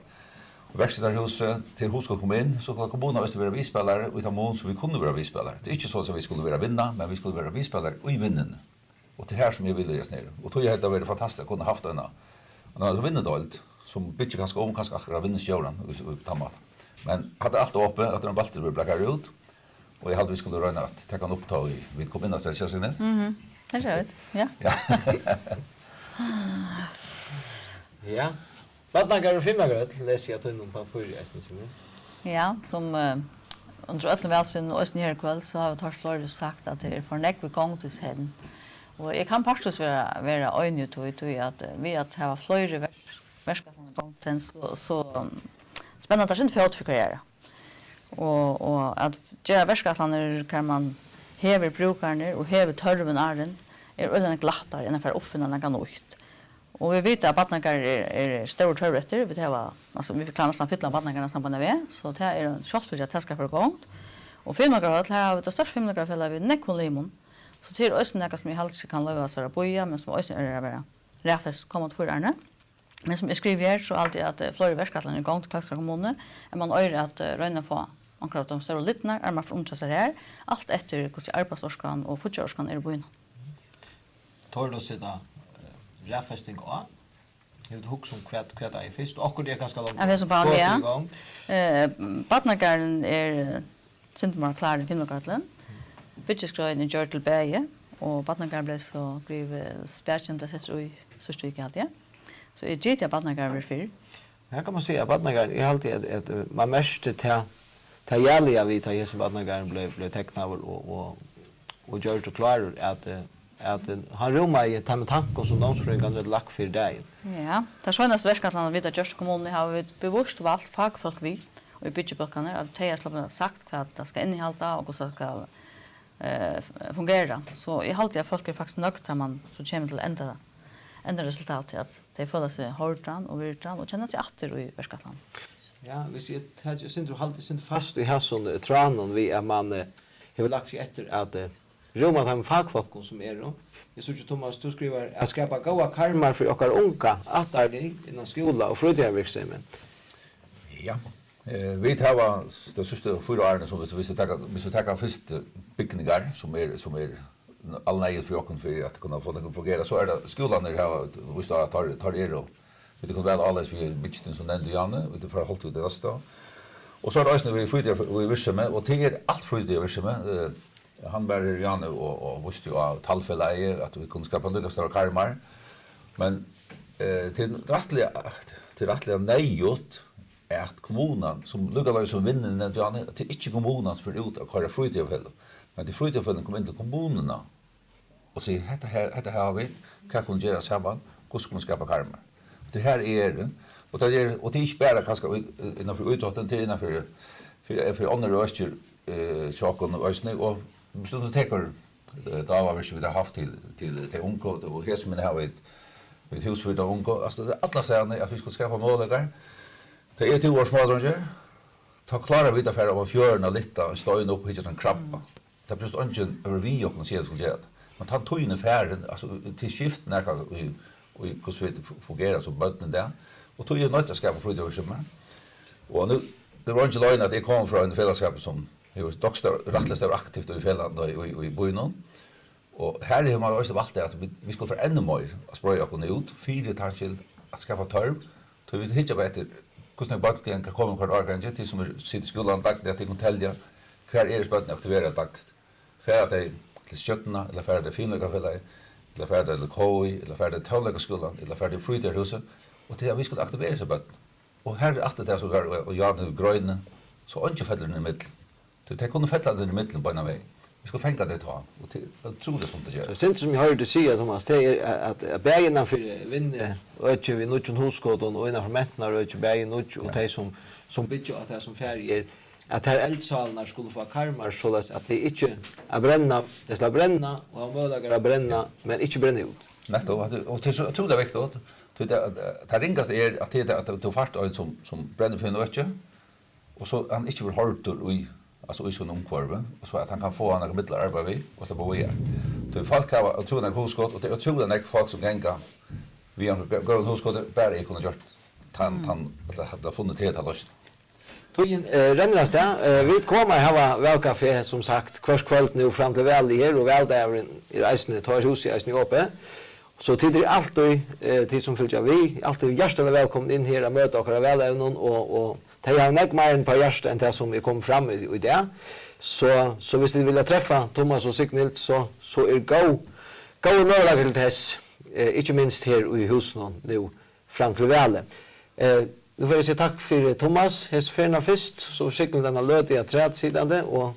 verkstederhuset til huskott kom inn, så kan kommunen hvis det være visspillere, og i ta mån så vi kunne være visspillere. Det er ikke sånn at vi skulle være vinner, men vi skulle være visspillere og i vinnen. Og det her som jeg ville gjøre ned. Og tog jeg det vært fantastisk å kunne haft en vinnedølt, som bytter ganske akkurat vinnestjøren i Tammat. Men hadde alt oppe, at den balter ble blakkere ut, og jeg hadde vi skulle røyne at det kan oppta vi kom inn at det kjøres inn. Det ser ut, ja. Ja. Badnagar og Fimmagøt leser jeg tøynen på papurreisene sine. Ja, som under öllum velsyn og østen her i kveld, så har vi tar flere sagt at det er for nekk vi gong til seden. Og jeg kan faktisk være øyne til at vi at ha flere verskattene gong til så spennende at det ikke for karriere. Og at gjøre verskattene kan man heve brukerne og heve tørven æren øyne glattere enn for å oppfinne noe nytt. Og vi vet at badnagar store tørretter, vi fikk klare nesten fylla badnagarna sammen med, så det er en kjøttfyrt at det skal få gongt. Og Fimmagøt, her har vi det største Fimmagøt-fellet ved Nekvon Limon, så det er også noe som jeg helst kan løpe seg å boja, men som også er bare ræfest kommet for ærne. Men som jeg skriver her, så alltid at flere verskattene er gongt til Klaksvik kommune, man øyre at røyne på akkurat de større littene, er man for omtrykk her, alt etter hvordan arbeidsorskan og fortjørskan er i boina. Tår du sitta ræfesting også? Jeg vet hukk som hva det er først, og akkurat det er ganske langt. Jeg vet som bare det, Badnagaren er Sintemar klar i Finnmarkartlen. Bytjesgrøyen er gjør til Bæge, og Badnagaren ble så skrivet spjærkjent det setter i Sørstvik alltid. Så jeg gitt jeg Badnagaren vil fyr. Her kan man si at Badnagaren er alltid at man mørste til gjellige vi til Jesu Badnagaren ble teknet og gjør det klar at han rommer i med tanken som domsfrøyngan er lagt for deg. Ja, det skjønnes verskattene vi til Gjørste kommune har vi bevisst valgt fagfolk vi, og i byggebøkene, at de har sagt hva det skal innehalde og hvordan det skal fungere. Så jeg halte at folk er faktisk nøgt til man så kommer til enda resultatet, at de føler seg hårdan og virdan og kjenner seg atter i verskattene. Ja, hvis jeg synes du halte sin fast i hasson tranen vi at man har lagt seg etter at Roma tar med fagfolk som er då. Jag såg Thomas, du skriver att skapa goda karmar för okkar unga att är det inom skola och fritidsverksamhet. Ja. Vi har det sista 4 åren som vi tar först byggningar som är all nöjd för oss för att kunna få det att fungera. Så är det skolan där har vi tar det då. Vi kan väl alles vi bygsten som nämnde Janne, vi får hållt ut det resten. Och så är det också vi fritidsverksamhet och det är allt fritidsverksamhet. Han bär Janne och visste ju av tallfället att vi kunde skapa några större karmar. Men till rättliga nejot är att kommunen som luggar som vinner den Janne till inte kommunen för ut att köra fritidsfält. Men till fritidsfällen kommer inte kommunerna och säger detta här har vi kan kunna göra samman hur ska man skapa karmar. Det här är det och det är inte bara kanske innanför utåten till innanför för andra röster chocken och ösnä och bestod teker dava vi har haft till unga och här som har ett hus för unga alltså det alla säger att vi ska skapa målningar. Det är 2 år smådronger. Ta klara vita för av fjörna lite stå in upp hit en krabba. Det är just ungen över vi och ser skulle göra. Man tar tojen färden alltså till skift när och hur det fungerar så botten där. Och tog ju nöjtskap på fröjdöverskymma. Och nu det var inte lögn att jag kom från en fällskap som är dock rättligt aktivt i fällan i Boinon. Och här har man också valt att vi ska för ännu mer att spröja och ut, 4 tanskild att skaffa törv. Så vi hittar bara efter hvordan barnen kan komme hver år, til som sitter i skolen dagligt, at de kan tälja hver spøtten aktiverer dagligt. Færre de til skjøttene, eller færre de finløkkerfellet, eller færre de til KOI, eller færre de tøvløkkerskolen, eller færre de fryderhuset. Og til at vi skal aktivere seg bøtten. Og her er alltid det som er, og Jan grøyne, så ikke feller den i middelen. Det kunne felle den i middelen på en vei. Vi skal fänga det ta och det tror det som det gör. Sen som jag hörde säga Thomas, det är att bergen för vinna och inte vi någon huskoton och innan förmättnar och inte bergen och det som bygger att det som färger att här eldsalarna skulle få karmar så att det inte är bränna, det ska bränna och ha möjligheter att bränna men inte bränna ut. Netto, och det tror det är viktigt. Det ringaste är att det att du fart som bränner för något och så han inte vill hårt och alltså i sån omkvarve och så att han kan få några mittlar arbete vi och så på vi. Så folk har otroligt huskott och det är otroligt folk som gänga vi har går huskott bara jag kunde gjort han hade funnit det här lust. Togen rennas det. Vi kommer ha välkafé som sagt kvällskväll nu fram till väl här och väl där i reisen tar hus i reisen uppe. Så tid är alltid tid som följer vi alltid hjärtligt välkomna in här och möta och väl även och det har näck mer än på hjärta än det som vi kom fram i det. Så hvis ni vill träffa Thomas och Signild så är gå möjligheter till test. Inte minst här i husen nu fram till väl. Nu får jag säga tack för Thomas. Hes förna först så Signild den har löt i att trädsidande och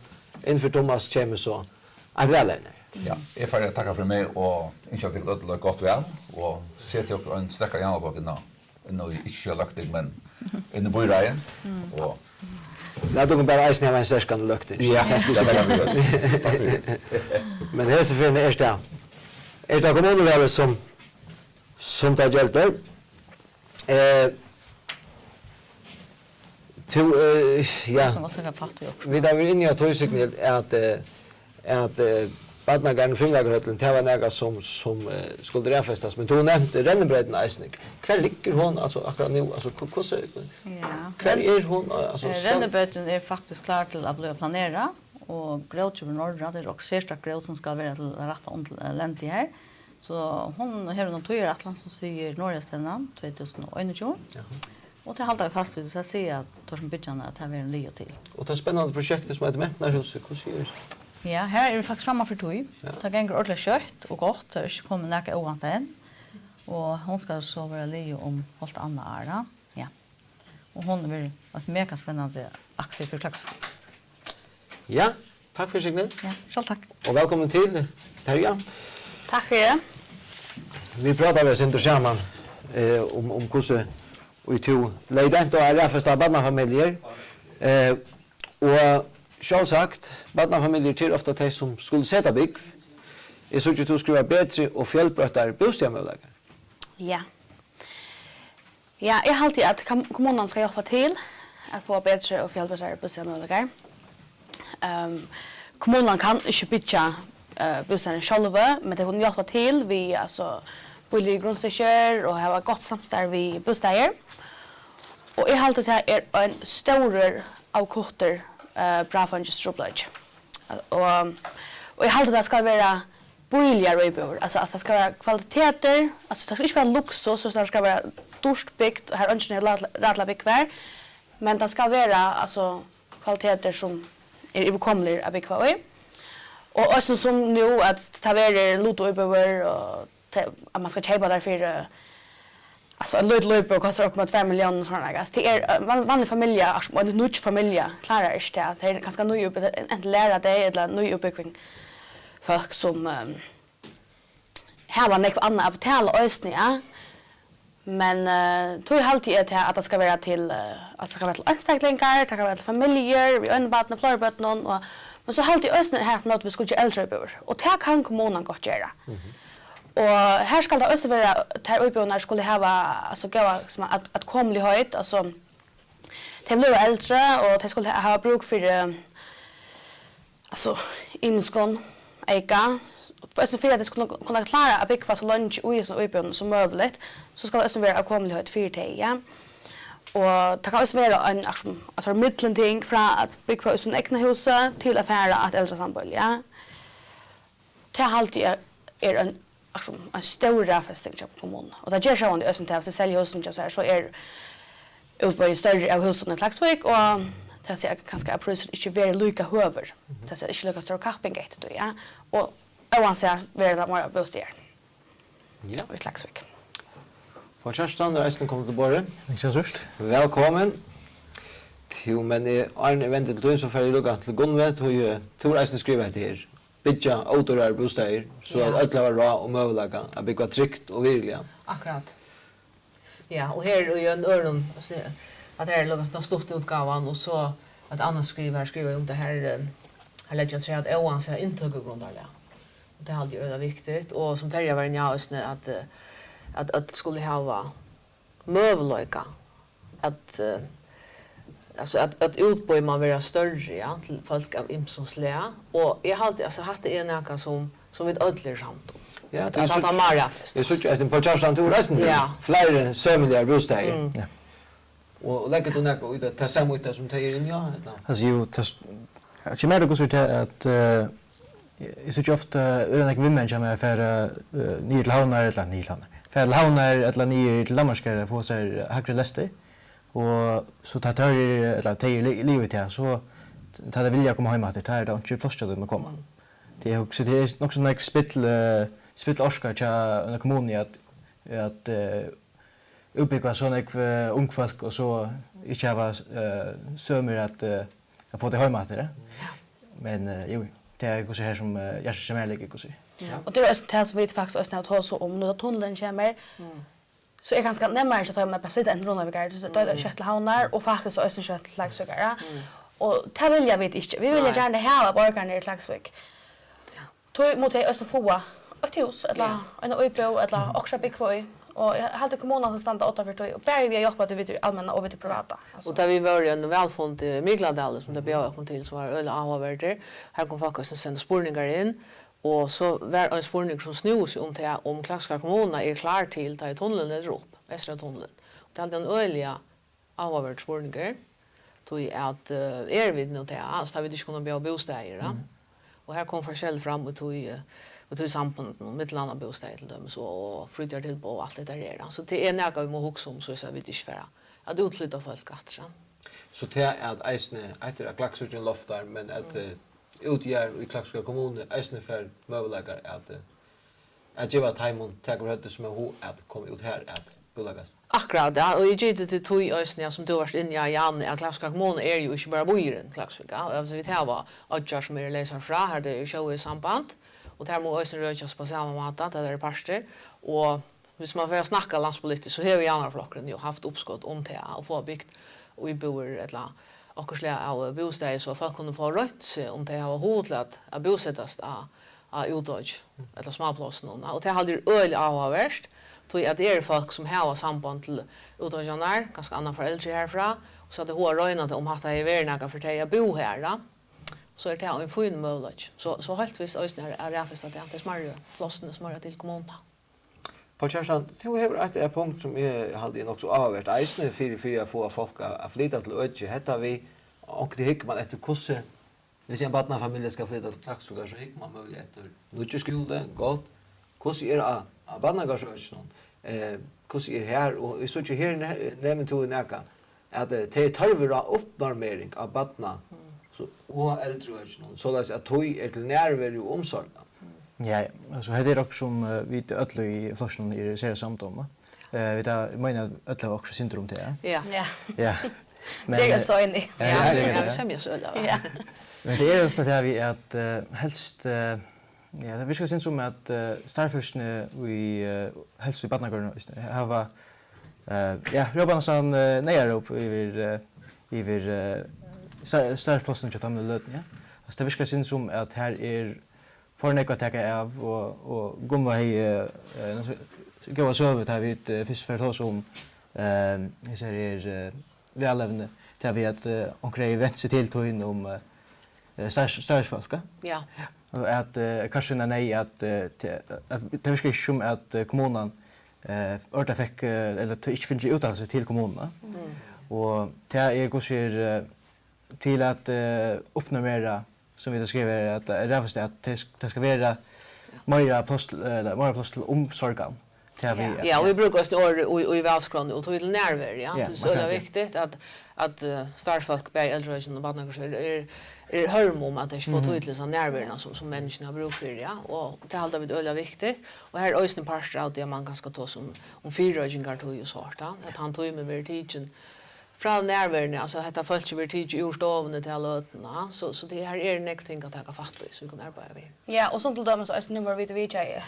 inför Thomas kommer så att väl även. Ja, jag får tacka för mig och inte att det låter gott väl och se till en starkare järnbak innan. Nu inte lagt det men in i bojreien och låt dem bara isen ha en särskild lukt. ja, jag skulle säga det. Men här så för är det kommunen som tar hjälper. Ja. Vi där vill inne att ta sig att Badnagarden Finlagerhötlen det var några som skulle räfestas men då nämnde Rennebredden Eisnik. Kvar ligger hon alltså akkurat nu alltså kvar är hon alltså Rennebredden är faktiskt klar till att bli planera och gråt över norra det är också särskilt gråt som ska vara till rätta länti här. Så hon har någon tur Atlant som säger Norrställan 2021. Och det håller vi fast vid så att säga att Torsten Bidjan att det är en leo till. Och det spännande projektet som heter Mättnarhuset, hur ser det? Ja, här är vi faktiskt framme för tog. Det går ordentligt kött och gott. Det är kommer näka ovant än. Och hon ska så vara leo om allt annat är. Ja. Och hon vill ett mega spännande aktiv för klax. Ja, tack för Signild. Ja, själv tack. Och välkommen till Terja. Tack för det. Vi pratar med Sinter Scherman om hur vi tog lejdent och är första barnfamiljer. Och självsagt, barnfamiljer till ofta de som skulle sätta bygg. Jag såg att du skriva bättre och fjällbröttar bostäder. Ja. Ja, jag har alltid att kommunen ska hjälpa till att få bättre och fjällbröttar bostäder. Kommunen kan inte bygga bostäder själva, men det kan hjälpa till vi alltså bolig grundsticker och ha gott samstarv vi bostäder. Och jag har alltid att det är en stor avkorter bra för en strubbledge. Och jag har alltid att det ska vara boiliga röjbor. Alltså att det ska vara kvaliteter, alltså det ska inte vara luxus, så det ska vara stort byggt och här önskar ni rättla bygg kvar. Men det ska vara alltså kvaliteter som är överkomliga att bygga i. Och också som nu att ta vara lotoröjbor och att man ska köpa därför alltså en löp kostar upp mot 5 miljoner såna gas. Det är en vanlig familj, en nutch familj klarar inte det. Det är ganska ny upp en lära det eller ny uppbyggning folk som här var något annat att betala ösniga. Men tror jag alltid att det ska vara till att det ska vara till anställningar, det ska vara till familjer, vi önbarn och florbarn och men så alltid ösniga här för att vi skulle ge äldre över. Och det kan kommunen gott göra. Och här ska det också vara där uppbyggnad skulle ha alltså gå som att komlighet alltså det blir äldre och det skulle ha bruk för alltså inskon eka för att det skulle kunna klara att bygga så långt och så öppen som möjligt så ska det också vara avkomlighet för det, ja. Och det kan också vara en alltså mittelenting från att bygga sin egna hus till affärer att äldre sambol, ja. Det alltid är en stor räfästning på kommunen. Och det gör så under östen till att sälja husen så är utbyggt större av husen i Klaksvik och det ser kanske att priset inte är lika höver. Det ser inte lika stor kappingate då, ja. Och oavsett vad det mer bostäder. Ja. I Klaksvik. På Kjerstan, resten kommer til bordet. Ikke sørst. Velkommen. Men Arne ventet til så får jeg lukka til Gunnve, to reisen skriver etter her. Bidja autorar bostäder, så att alla var bra och möjliga att bygga tryggt och virkliga. Akkurat. Ja, och här är ju en öron att här är något stort utgåvan och så att annars skriver om det här lägger sig att oanse inte grundarliga. Det är alltid viktigt och som Terje var inne att skulle ha möjliga att alltså att utböja vara större, ja, till folk av imsonslä och jag hade alltså haft det något som vi ödler samt om. Ja, det är så Maria. Det är så att på Kjerstan tur resten. Ja. Flera sömliga bostäder. Ja. Och lägger du något ut att ta samma ut som säger in ja eller? Alltså ju jag känner det också till att jag så ofta öarna kvinnor som är för ny till havnar eller ny havnar. För havnar eller ny till Danmarkskare får sig högre läster. Och så tar det eller tar livet här så tar det vilja komma hem att det är inte plats att de komma. Det är också något sån spill orskar till en kommun att uppbygga såna ung folk och så inte ha sömer att få det hem att det. Men jo, det är också här som jag ser ligger också. Ja. Och det är det som vi faktiskt också har så om när tunneln kommer. Så är ganska närmare att ta med på flytta en runda vägar så där Köttlehavnar och faktiskt också kött Klaksvik. Och det vill jag vet inte. Vi vill gärna ha borgarna i Klaksvik. Tog mot jag också få ett hus eller en uppbo eller också bygg för och jag hade kommunen som stannade 8 för och där vi har jobbat det allmänna och det privata. Och där vi var en välfond i Migladal som det bjöd kom till så var öl avvärder. Här kom folk som sände spårningar in. Och så var en spårning som snus om Klaksvik kommun är klar till ta i tunneln eller upp, Västra tunneln. Det är en öliga avvärd spårningar. Tog att vid nu till så vi inte kunde bygga bostäder. Och här kom förskäll fram och tog samband med mittlanda bostäder till dem så och flyttar till på allt det där. Så det är något vi måste huxa om så vi inte för att utflytta folk att Så det är att eisne efter att Klaksvik loftar men att utgör i Klaksvik kommun eisne för möjligheter att ge timon tager det som är att komma ut här att bolagas. Akkurat, ja, och jag tycker det tog ösnä som du varst inne i Jan att Klaksvik kommun är ju inte bara bojen Klaksvik. Alltså vi tar var att som är läsar fra här det show i samband och där må ösnä röjas på samma mata där är pastor och hvis man får snacka landspolitiskt så har vi andra flocken ju haft uppskott om det och få byggt och vi bor eller och slä av bostäder så folk kunde få rätt sig om det har hotlat att bosättas av utdöj eller småplatsen och det hade öl avvärst tog att det är folk som har samband till utdöjarna ganska andra föräldrar härifrån och så att det har rönat om att det är värna för att bo här då så är det en fin möjlighet så helt visst är det fast att det är smarrare platsen smarrare till kommunen. På Kjerstan, det har ett punkt som jag hade också avvärt eisne för att få folk att flytta till Ödje. Hetta vi och det hickar man efter kurser. Hvis en barnafamilj ska flytta till Klaksvik så hickar man möjligt efter mycket skola, gott. Kurser är av barnagarsörsnon. Kurser är här och så inte här nämnt du näka att det är törvra uppnormering av barna så och äldreörsnon så att toy är till närvaro och omsorg. Ja, alltså det är också som vi alla i forskningen är ser samt om. Vi där menar alla också syndrom det. Ja. Ja. Men det är så inne. Ja, det som jag så ja. Men det är ofta det vi att helst ja, det viskar syns som att starförsten vi helst i barnagården har ja, jobbar sån nära upp över startplatsen till de lötna. Alltså det viskar syns som att här är för något att ta av och gå med gå så över där vi först för oss om jag säger välevne där vi att omkring event se till tog in om starfolk. Ja. At kanskje nei at det virker ikke som at kommunen ordet fikk, eller ikke finner utdannelse til kommunene. Og det er kanskje til at oppnumera, som vi skriver, at rævest at det skal være mer plass til omsorgen. Ja, och vi brukar oss i välskron och till närvaro, ja. Det är så viktigt att startfolk bei äldreöjen och barnagårdar är hörm om att det får tydligt så närvarorna som människorna har bruk för, ja. Och det håller vi öliga viktigt. Och här är ösnen parster av det man ganska ta som om fyrröjningar tog ju svårt, ja. Att han tog med mer tidsen från närvarorna, alltså detta följt ju tid ur stovene till lötena. Så det här är en ting att ta fatt i, så vi kan arbeta vid. Ja, och som till dömes så nu var vi till vidare.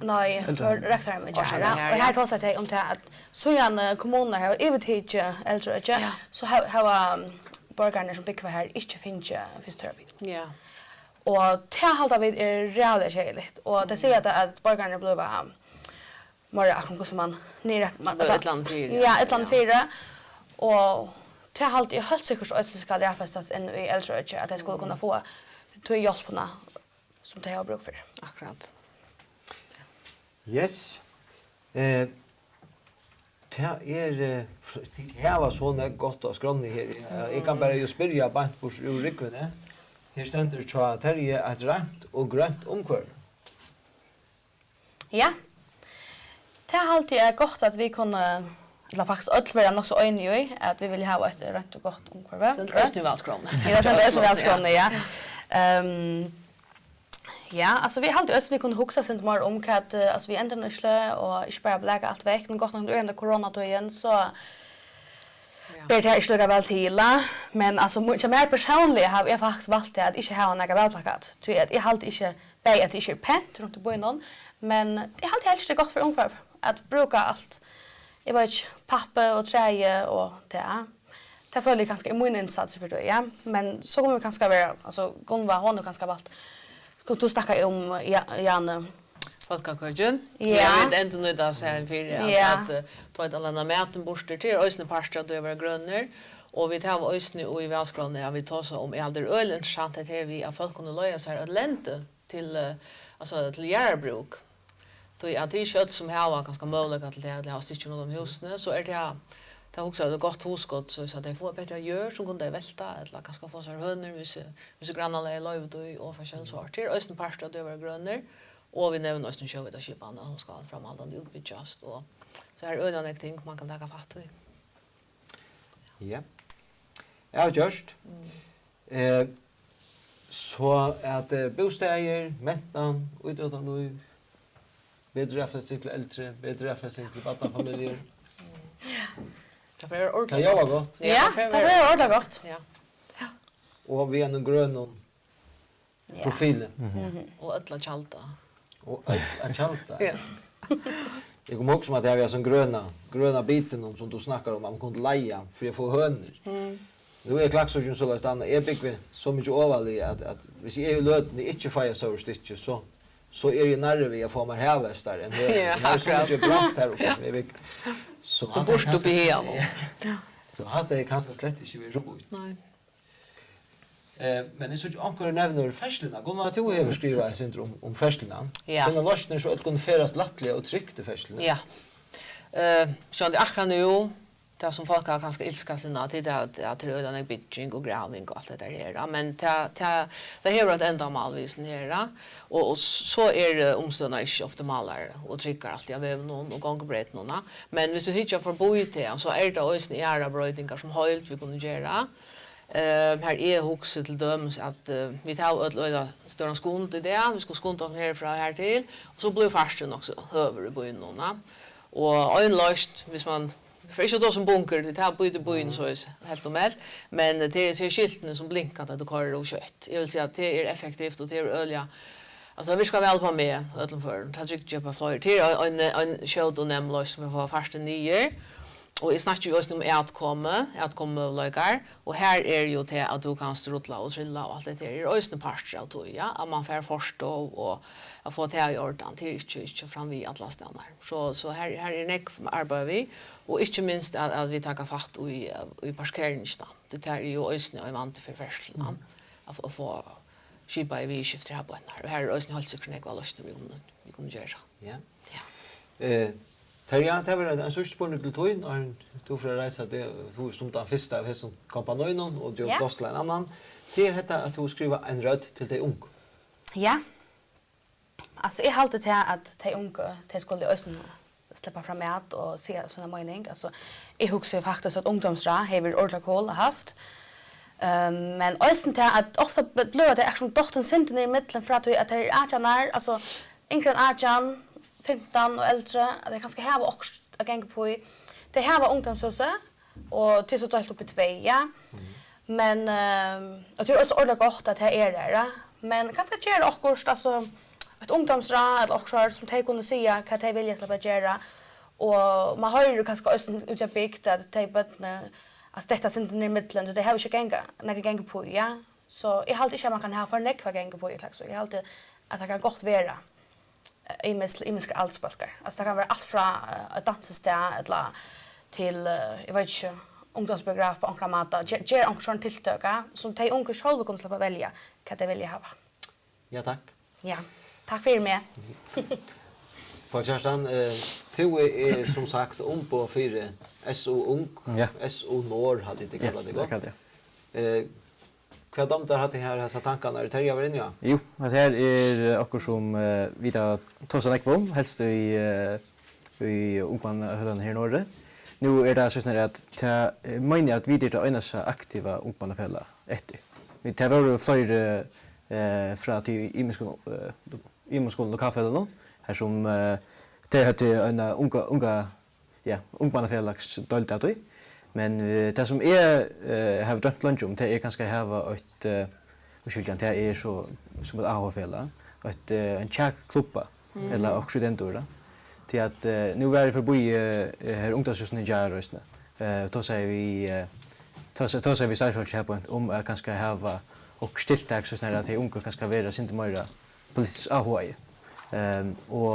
Nej, rektor med jag. Och här tar sig om det att så gärna kommunerna har övertagit äldre så har borgarna som bygger här inte finns fysioterapi. Ja. Och det håller vi är reellt skäligt och det säger att borgarna blir mer akkurat som man ett land fyra. Ja, ett land fyra. Och det har alltid helt säkert att det ska räffastas in i äldre att det skulle kunna få till hjälperna som det har bruk för. Akkurat. Yes. Det var sånne godt å skråne her. Jeg kan bare jo spyrja bant på ryggene. Her stender tja Terje et rent og grønt omkvar. Ja. Det har alltid godt at vi kunne, eller faktisk alt være nok så øyne i, at vi vil ha et rent og godt omkvar. Så det är nu välskråne. Ja, det är så välskråne, ja. Ja, alltså vi har alltid vi kunde huxa sig mer om att alltså vi ändrar nysle och inte bara bläka allt väck. Men gott nog under coronatiden så ber det inte lika väl till. Men alltså mycket mer personligt har jag faktiskt valt att inte ha några välplakat. Så jag har alltid inte bäj att inte pent runt på någon. Men det har alltid helst gott för ungefär att bruka allt. Jag vet inte, papper och träje och det. Det följer ganska i min insats för det, ja. Men så kommer vi kanske vara, alltså Gunva hon och ganska valt. Du snackar om Janne. Folkakörgen. Ja. Jag vet inte nu då säger för Ja. att ta ett annat mäten borster till ösnen parstra då över grönner och vi tar ösnen och i välskronen ja vi tar så om äldre öl intressant att vi att folk kunde löja sig att lente till alltså till järbruk. Då är det kött som har ganska möjligt att det har stitchen de husen så är det också ett gott husgott så att det får bättre gör som kunde välta eller ganska få så hönor vis grannarna är lövd och förskällsvart till ösnen parstra då över grönner. Och vi nämner ösnen kör det skipan och ska framhållande utbyggast och så här öden ting man kan ta fatt i. Ja. Jag har gjort. Så att bostäder, mentan, utåtande bättre affärsing till äldre, bättre affärsing till barnfamiljer. Det är ordentligt. Kan jag vara gott? Ja, det var ordentligt gott. Ja. Och vi har en grön profil. Och alla chalta. Och en chalta. Ja. Jag kommer också att det är som gröna biten som du snackar om, man kunde leja för att få hönor. Nu är klaxorgen så att stanna är big så mycket överlig att hvis jag är löten inte fire så stitch så är det nära vi får mer hävestar än det. Ja, Det är så mycket brant här uppe. Så Och bort upp i hem. Så hade det kanske slett inte vi roligt. Nej. Men det så ankar nämner färslarna. Går man till att skriva ett syndrom om färslarna. Ja. Sen lösner så att kunna färas lattliga och tryckt i färslarna. Ja. Så det akkurat nu det som folk har ganska ilska sina till det att röda en bitching och graving och allt det där här. Men det här är ett ändamålvisen här. Och så är det omståndare inte optimalare och trycker alltid av någon och gångbrett någon. Men hvis du hittar för bo i det så är det också era bröjningar som helt vi kunde göra. Här är huset till döms att vi tar ett större skont i det. Vi ska skonta oss härifrån här till. Och så blir farsten också över i byn någon. Och en löst, hvis man för inte då som bunker det här byter byn så är helt normalt men det är skyltarna som blinkar att det kör och kött. Jag vill säga att det är effektivt och det är öliga. Alltså vi ska väl på med utanför. Ta tycker på flyr till en sköld och nämlös som var första nio. Och jag snackar ju också om att komma möjligheter och här är ju till att du kan strutla och trilla och allt det där. Det är också en part av det ja, att man får förstå och att få det i ordan till inte fram vid alla stannar. Så här är näck arbetar vi och inte minst att vi tar fatt i parkeringsna. Det är ju också en vant för färslan att få skipa i vi skifter her på en her. Og her er også helt sikkert nekva løsning vi kunne gjøre. Ja. Ja. Terja, det var en sørste spørsmål til tog, når du får reise det, du stod den første av hessen kampanjen, og du har plass til en annan. Det er dette at du skriver en rød til de unge. Ja. Altså, jeg halte til at de unge, de skulle også slippe fram med og se sånne mening. Altså, jeg husker faktisk at ungdomsra har vi ordentlig kål haft. Men også til at ofte blir det som dotteren sinten i midten for at det er atjanar, altså yngre enn atjan, 15 og eldre, at det kanskje hava også å gjenge på i. Det hava ungdomshuset, og til så delt opp i 2, ja. Men jeg tror også ordentlig godt at det er der. Men kanskje gjør det akkurat, altså, et ungdomsra, eller akkurat som de kunne si hva de vilja slippe gjøre. Og man hører kanskje også ut av bygd at de bøttene, altså dette sinter ned i midtelen, det har vi ikke genge på, ja. Så jeg halte ikke at man kan ha for nekva genge på i klags. Jeg halte at det kan godt være imiske altsbølger. Altså det kan være alt fra et dansested eller til, jeg vet ikke, ungdomsbiograf på ankra mata, gjør ankra sånn tiltøk, som de unge selv kommer til å velge hva de vil ha. Ja, takk. Ja, takk for meg. Paul Kjerstan, du er som sagt på 4 SO Ung, SO Nord hadde det kallet det godt. Ja. Hva de der hadde her disse tankene, Terja var inne, ja? Jo, det her er akkurat som vi da tar seg nekvom, helst i ungmannhøllene her i Norge. Nu er det sånn at jeg mener at vi er det eneste aktive ungmannafella etter. Det var jo flere fra til Imenskolen og Kaffelen, her som det heter en ungmannafellaks dølt av det. Men det som jeg har drømt lunch om, det er kanskje å ha et, det er så som et AH-fella, en kjærklubba, eller oksidenter, til at nu er jeg forbi her ungdomshusen i Gjerrøsene. Da sier vi statsfolk her på om at kanskje ha og stiltak sånn at de unge kanskje være sint mer politisk AH. Og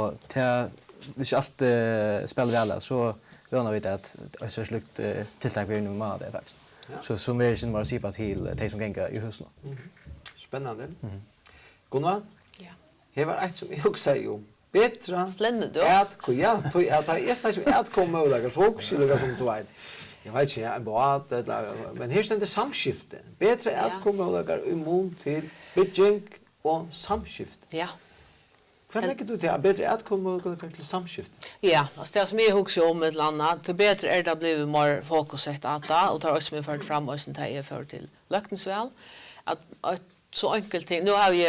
hvis alt spiller vel, så vana vid att så slukt tilltag vi nu med det faktiskt. Så som är sin bara sipa till de som gänga i husen. Spännande. Gunnar? Ja. Det var ett som jag säger ju. Bättre. Flände du? Ja, tog att det är snart ju att komma och lägga fokus eller som du vet. Jag vet inte en båt men här står det samskifte. Bättre att komma och lägga immun till bygging och samskifte. Ja. Hva legger du til? Bedre atkomme til samskift? Ja, altså det som jeg husker om et eller annet, til bedre er det blivit mer fokuset at det, og tar også mye ført frem og sånn jeg ført til løktensvel. At så enkelt ting, nå har vi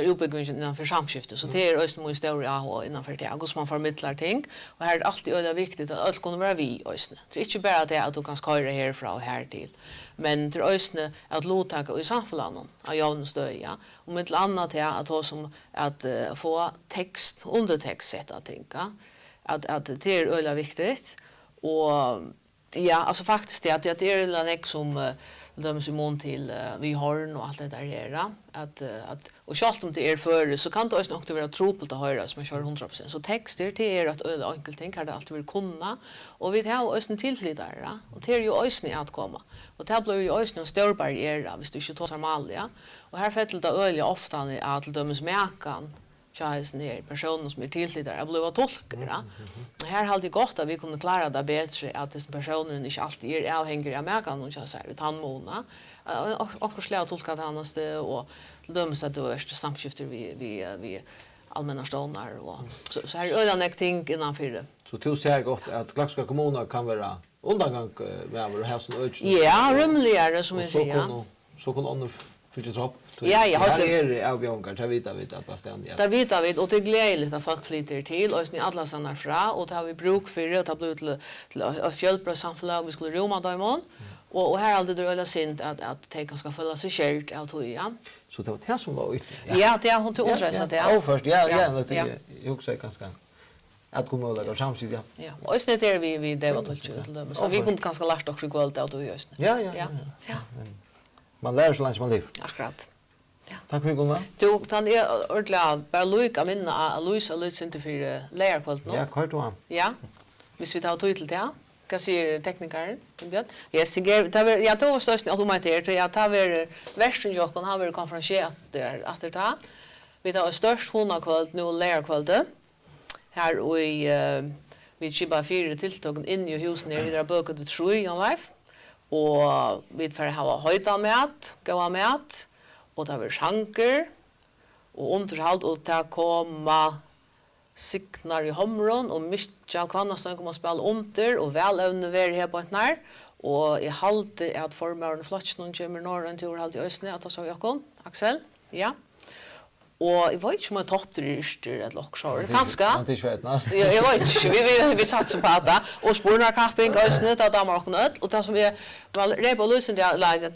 utbyggingen innenfor samskiftet, så det er også mye større AH innenfor det, hvordan man formidler ting, og her er det alltid veldig viktig at alt kunne være vi også. Det er ikke bare det at du kan skøre herfra og her til, men det er også at lovtaket i samfunnet av jorden støy, ja. Og med et annet til at få tekst, undertekst sett av ting, at det er veldig viktig, og ja, altså faktisk det at det er veldig som dømes imot til vi horn og alt det der her, og selv om det er før, så kan det også nok være tropelt å høre som jeg kjører 100%. Så tekster, det er et øyelig enkelt ting, har det alltid vært kunnet, og vi har også tillit der, og det er jo også at komme. Og det blir jo også en større barriere hvis du ikke tar malia. Og her fetter det øyelig ofte at til dømes mekan, tjejsen er personer som er tilflyttere, er blevet tolkere. Og her har det godt at vi kunne klare det bedre at disse personene ikke alltid er avhengige av mekan, noen kjører seg ved tannmåne. Og slett tolket hennes det, og til dømes at det er samskifter vi allmänna stånar. Så her er øyne ting innenfor det. Så du ser godt at Klaksvik kommune kan være undangang med å ha sånn øyne? Ja, rymligere, som vi sier. Så kunne andre fylles opp? Ja, ja. Her er det avbjørnger, det vet vi at det er stendig. Det vet vi, og det er gledelig at folk flytter til, og i alle sannar fra, og det har vi bruk for det, og det har blitt til et fjellbrød samfunn, og vi skulle roma dem om. Og her er det veldig synd at de kan skal føle seg kjørt av tog, ja. Så det var det som var ute? Ja, det har hun til underreise til. Ja, først, ja, jeg husker ganske at komme og lage samtidig, ja. Ja, og i snitt er vi det var til dem, så vi kunne ganske lært også kvalitet av tog i Østene. Ja. Man lærer så langt man lever. Akkurat. Takk for Gunnar. Du, han er ordentlig bare lykke av minne av Louise og Lutz ikke for lærerkvalt nå. Ja, kvart og an. Ja, hvis vi tar tog til det, Hva sier teknikeren? Yes, det var størst automatert, ja, det var versten jokken, han var konferensiert der etter det. Vi tar størst hundakvöld, nå lærerkvöldet. Her vi kjippa 4 tiltokken inn i husen i der bøket til Trui, Jan Leif. Og vi får ha høyta mat, gåa mat, og det var sjanker, og underhald, og det kom Signar i Homron, og Michael Kvannastøy kom å spille under, og veløvende være her på et nær. Og jeg halte at formøren Flotsen kommer når en tur halte i Østene, at jeg så Jakob, Axel, ja. Og jeg vet ikke om jeg totter i Yrster eller Loksjår, kanskje. Jeg vet ikke, vi satser på det. Og spornarkapping, Østene, det damer og nødt. Og det som jeg var redd på løsende, det er at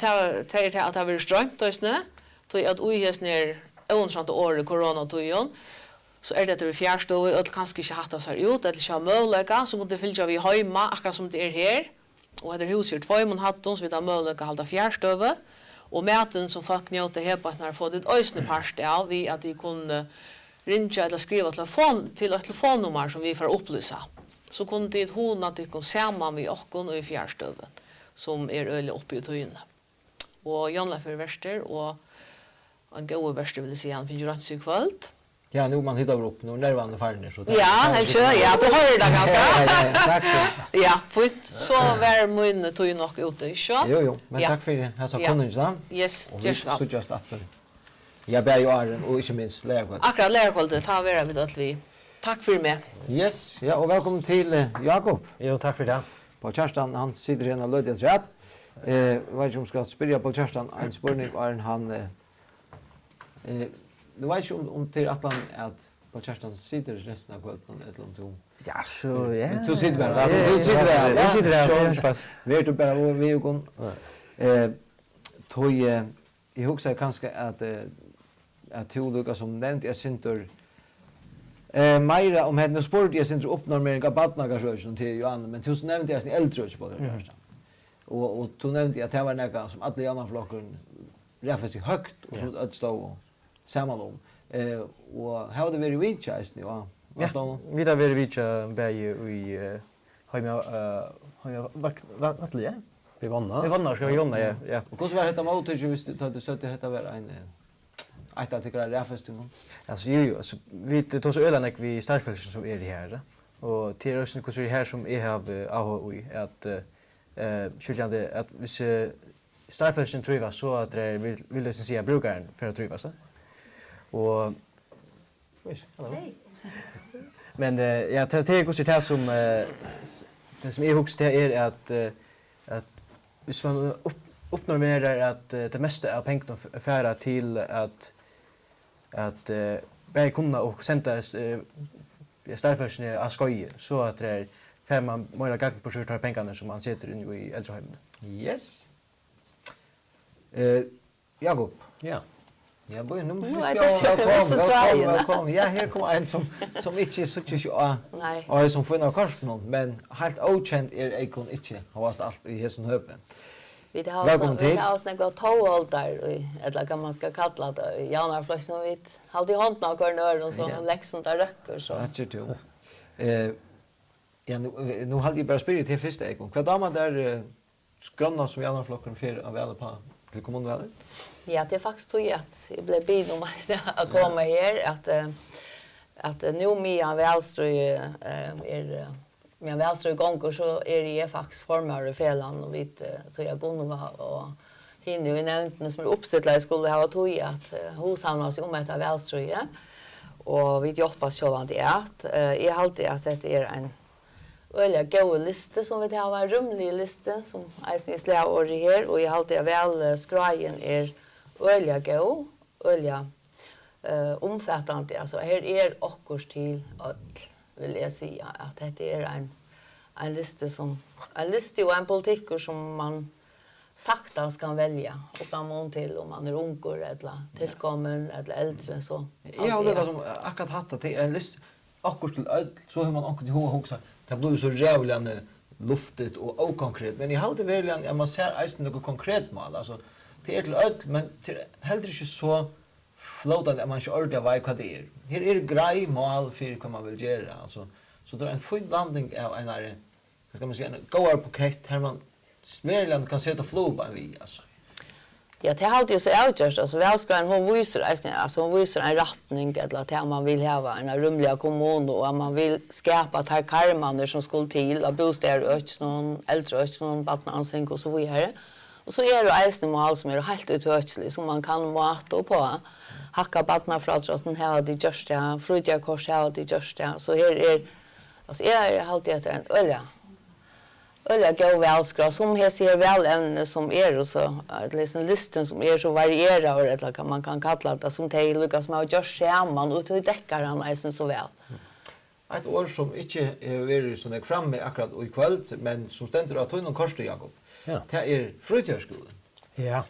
det har vært strømt Østene, så at uihes ned øvensrande året koronatøyen, så det vi fjærstøy, og kanskje ikke hatt seg ut, eller ikke ha møvlega, så måtte fylle vi hjemme, akkurat som det her. Og det huset 2 måneder hatt så vi da møvlega halda fjærstøy. Og maten som folk njøte her på har fått et øysene parst av, vi at de kunne ringe eller skrive til et telefonnummer som vi får opplyse. Så kunne de hon at de kunne sammen med okken og i fjærstøven, som øyelig oppe i tøyene. Og Jan Leif verster, og en god verster vil jeg si, han finner rønt kvöld. Ja, nu man hittar upp, nu nervarna farner så. Ja, helt kjø, ja, du hører det ganske. Takk for. Ja, fint, så var min tog nok ute, ikke? Jo, men takk for det. Her så kunnens da. Yes, og vi sutjas atter. Jeg ber jo Arjen, og ikke minst lærerkveld. Akkurat lærerkveldet, ta vera vi dødt vi. Takk for meg. Yes, ja, og velkommen til Jakob. Jo, takk for det. På Kjerstan, han sitter igjen og lødde et rett. Jeg vet ikke om jeg skal spørre på Kjerstan, en spørning er han... Du vet ikke om til at på Kjerstan sitter resten av kvölden et eller annet. Ja, så ja. Du sitter bare. Du sitter der. Jeg sitter der. Det er ikke pass. Vet du bare hvor vi går. Jeg husker kanskje at du som nevnt, jeg sinter meira om henne spurt, jeg sinter oppnormering av badnagasjøsjon til Johanne, men du nevnte jeg sin eldre på det Kjerstan. Og du nevnte at det var nekka som alle Johanna-flokkeren reffest i høgt, og så stod samman om. Og her var det vært vidtja, ja. Ja, vi har vært vidtja bæg i Vattelige. Vi vannar. Vi vannar, skal vi vannar, ja. Og hvordan var dette måltidget hvis du søtte dette var en eit av tikkere ræfesting? Altså, jo, vi tar så øyne vi startfelsen som er her. Og til hvordan vi er her som jeg har AHO i, at hvis startfelsen trivas så at det vil det si brukaren for å trivas. Og men ja, det är också det som det som är högst det är att hvis man uppnormerar att det mesta av pengarna färra till att bära kunna och sända startförsen av skoj så att det är man mer gång på skjorta pengarna som man sätter in i äldrehemmet. Yes. Jakob. Ja. Ja, boy, nu velkommen. Ja, her kommer en som ikke så ikke og er som finner korsen, men helt okjent Eikon ikke har vært alt i hessen høpe. Vi har snakket tåholder, eller hva man skal kalla det, Janar Fløysen, og vi halte i hånden av hver nøren, så leksen der røkker, så. Det er ikke ja, nu halte jeg bare spørre til første Eikon. Hva damer der skranna som Janar Flokken fyrer av alle på til kommunvalget? Ja, det är faktiskt så att jag blev bid om att komma här att nu med välströj med välströj gånger så är det faktiskt formar i felan och vi tror jag Gunva och hinner vi nämnde som är uppställda skulle ha tog att hos han oss om att välströj och vi hjälpas så vad det är att jag har alltid att det är en öliga goda liste som vi har en rumlig liste som är slä år här och jag har alltid väl skräjen är öliga go, öliga omfattande. Alltså här är också till öll, vill jag säga att det är en liste och en politik som man sakta ska välja och fram till om man är ungor eller tillkommen eller äldre så. Ja, det var som akkurat hatta till en list också till öll så hur man också till huxa. Det blir så rävlande luftigt och okonkret, men I halde verkligen att man ser eisen något konkret mål, alltså det är till öll, men till heller inte så flotande att man inte ordentligt vet vad det är. Här är grej mål för vad man vill göra, alltså så det är en fin blandning av en ska man säga, en goar bukett här man verkligen kan sätta floban vid alltså. Ja, det är alltid så avgörs. Alltså, välskriven, hon visar en rättning eller att man vill ha en rumliga kommun och att man vill skapa tar karmaner som skulle till av bostäder och någon äldre och någon vattnansink och så vidare. Och så är det eisne mål som är helt utötslig som man kan mata på. Hacka vattna från trotten här det just det, frutja kors här det just det. Så här är alltså jag har alltid efter en öliga gå välskra som här ser väl ämne som är och så liksom listan som är så varierar eller kan man kan kalla det som te Lucas med just samman och det täcker han eisen så väl. Ett år som inte är så där framme akkurat och ikväll men som ständer att någon korsde Jakob. Ja. Det är frutjärskolan. Ja.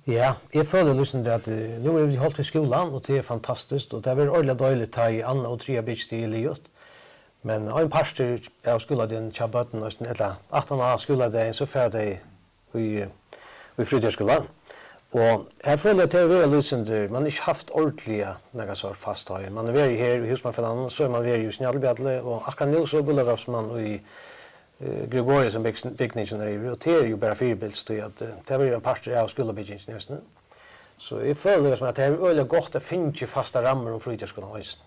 Ja, jag føler liksom det at nu er vi holdt i skolan og det er fantastiskt og det er ordentlig dårlig ta i Anna og Tria Beach til livet. Men en pastor av skolen til bøtten eller 18 av skolen så fer det i fritidsskolan. Og her føler jeg til å være lysende, man har ikke haft ordentlige noe så fast her. Man er vært her i Husmannfellan, så er man vært i Snjallbjadle, og akkurat nå så blir man i Gregorius som bygningen er, og det er jo bare firebilst, at det er en pastor av skolebyggingen nesten. Så jeg føler som at det er veldig godt å finne fasta rammer om fritidsskolan også.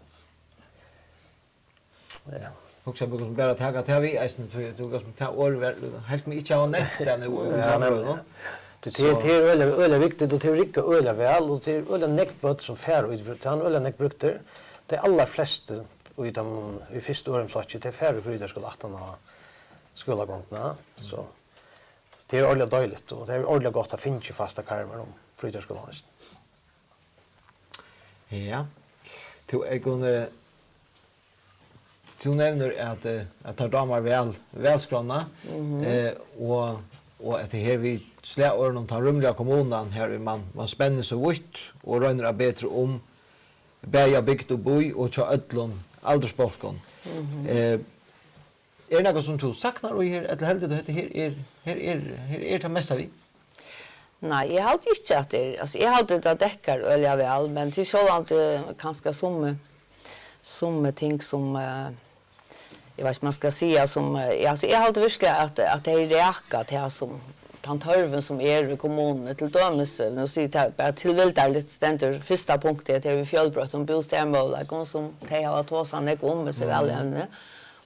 Ja. Också som bara ta vi eisen du kan ta år helt mig inte ha nästa nu. Det är öle viktigt och det är riktigt öle väl och det är öle neckbot som fär ut han öle neckbrukter. Det allra flesta och i första åren så att det fär för det skulle 18 ha skolagångna så det är öle dåligt och det är öle gott att finna fasta karmar om fritidsskolan. Ja. Du kunde du nämner att ta damer välskrona och att det här vi slår någon tar rumliga kommunen här man spänner så vitt och rönnar bättre om bäja byggt och boi och ta ödlon aldersbolkon. Är det något som du saknar och här eller helt det här är det mesta vi? Nej, jag har inte att det alltså jag har det täcker öliga väl men det är så att kanske som ting som jag vet man ska säga som alltså jag har det verkligen att det är räka till som tantörven som är i kommunen till dömes nu ser det bara till väl där lite ständer första punktet är vi fjällbrott om bostäder som de har tåsan det om så väl ämne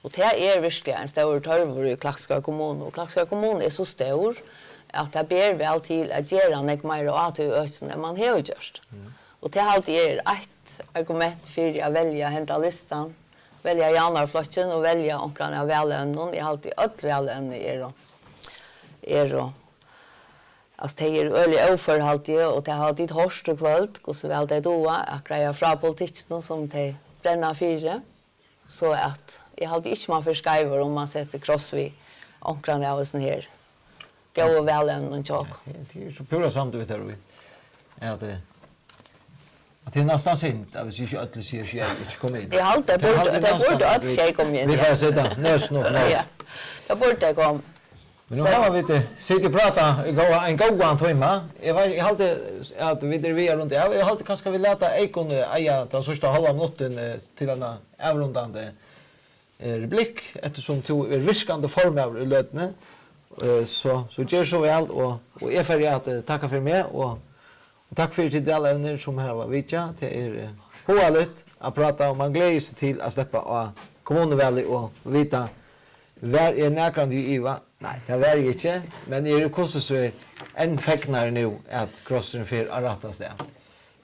och det är verkligen en stor törver i Klaxska kommun och Klaxska kommun är så stor att det ber väl till att göra något mer och att öka man har gjort. Och det alltid är ett argument för att välja hämta listan, välja janarflocken och välja omkring av välämnen. Jag alltid välämnen är då. Alltså det är öliga oförhaltiga och det har alltid hårst och kvöld och så väl det då att greja från politiken som det bränna fyra så att jag alltid inte man förskriver om man sätter kross vid omkring av sån här gå och välämnen tjock. Det är så pura samt ut där vi. Att det är nästan synd att vi inte alla ser sig inte komma in. Jag har det borde att tjej kom in. Vi får sätta näs nog. Ja. Jag borde kom. Men nu har vi inte sitta och prata en gång timme. Jag har att vi är runt. Jag har kanske vi låta Ekon eja den sista halva minuten till en avrundande replik eftersom du är viskande form av lötne. Så gör så väl och är färdig att tacka för mig och tack för till alla vänner som här var vidja. Det är hålligt att prata och man gläder sig till att släppa av kommunväl och vita var är närkande i Iva. Nej, det var jag inte, men är det kostar så är en fäcknar nu att crossen för att rättas det.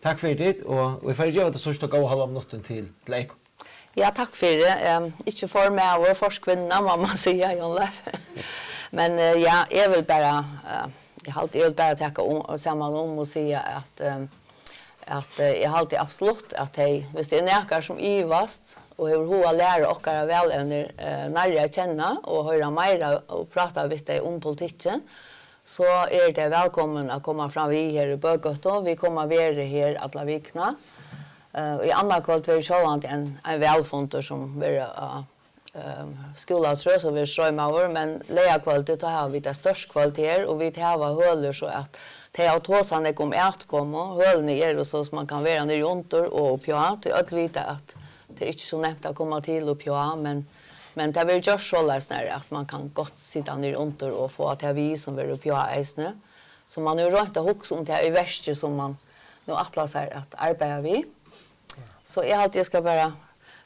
Tack för det och vi får göra det så ska gå halva minuten till Leik. Ja, tack för det. Inte för mig och för kvinna mamma säger Jan Leif. Men ja, jag vill bara jag har alltid bara tacka om samman om och säga att jag har alltid absolut att hvis det är näkar som ivast och hur hoa lära och är väl under närmare känna och höra mer och prata vid det om politiken så är det välkommen att komma fram vi här i Bögöto. Vi kommer vara här alla vikna. I andra kvart var det självant en välfunter som var skolans rös och vi strömmar men lägga kvalitet har vi det störst kvalitet och vi har höller så att det har tåsan det kom att komma höll ner och så man kan vara ner jontor och pjat och att vita att det är inte så nätt att komma till och pjat men Men det blir just så läsnare att man kan gott sitta ner under och få att det vi som vill upp jag eisne. Så man är runt och också om det är värst som man nu atlas här att arbeta vi. Så jag alltid ska bara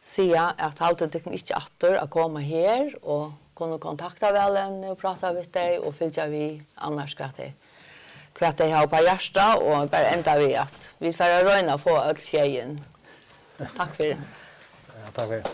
säga att alltid det inte attor att komma här och kunna kontakta välen och prata med dig och följa vi annars kvart det har på hjärta och bara ända vi att vi får röna få öll tjejen. Tack för det. Ja, tack för det.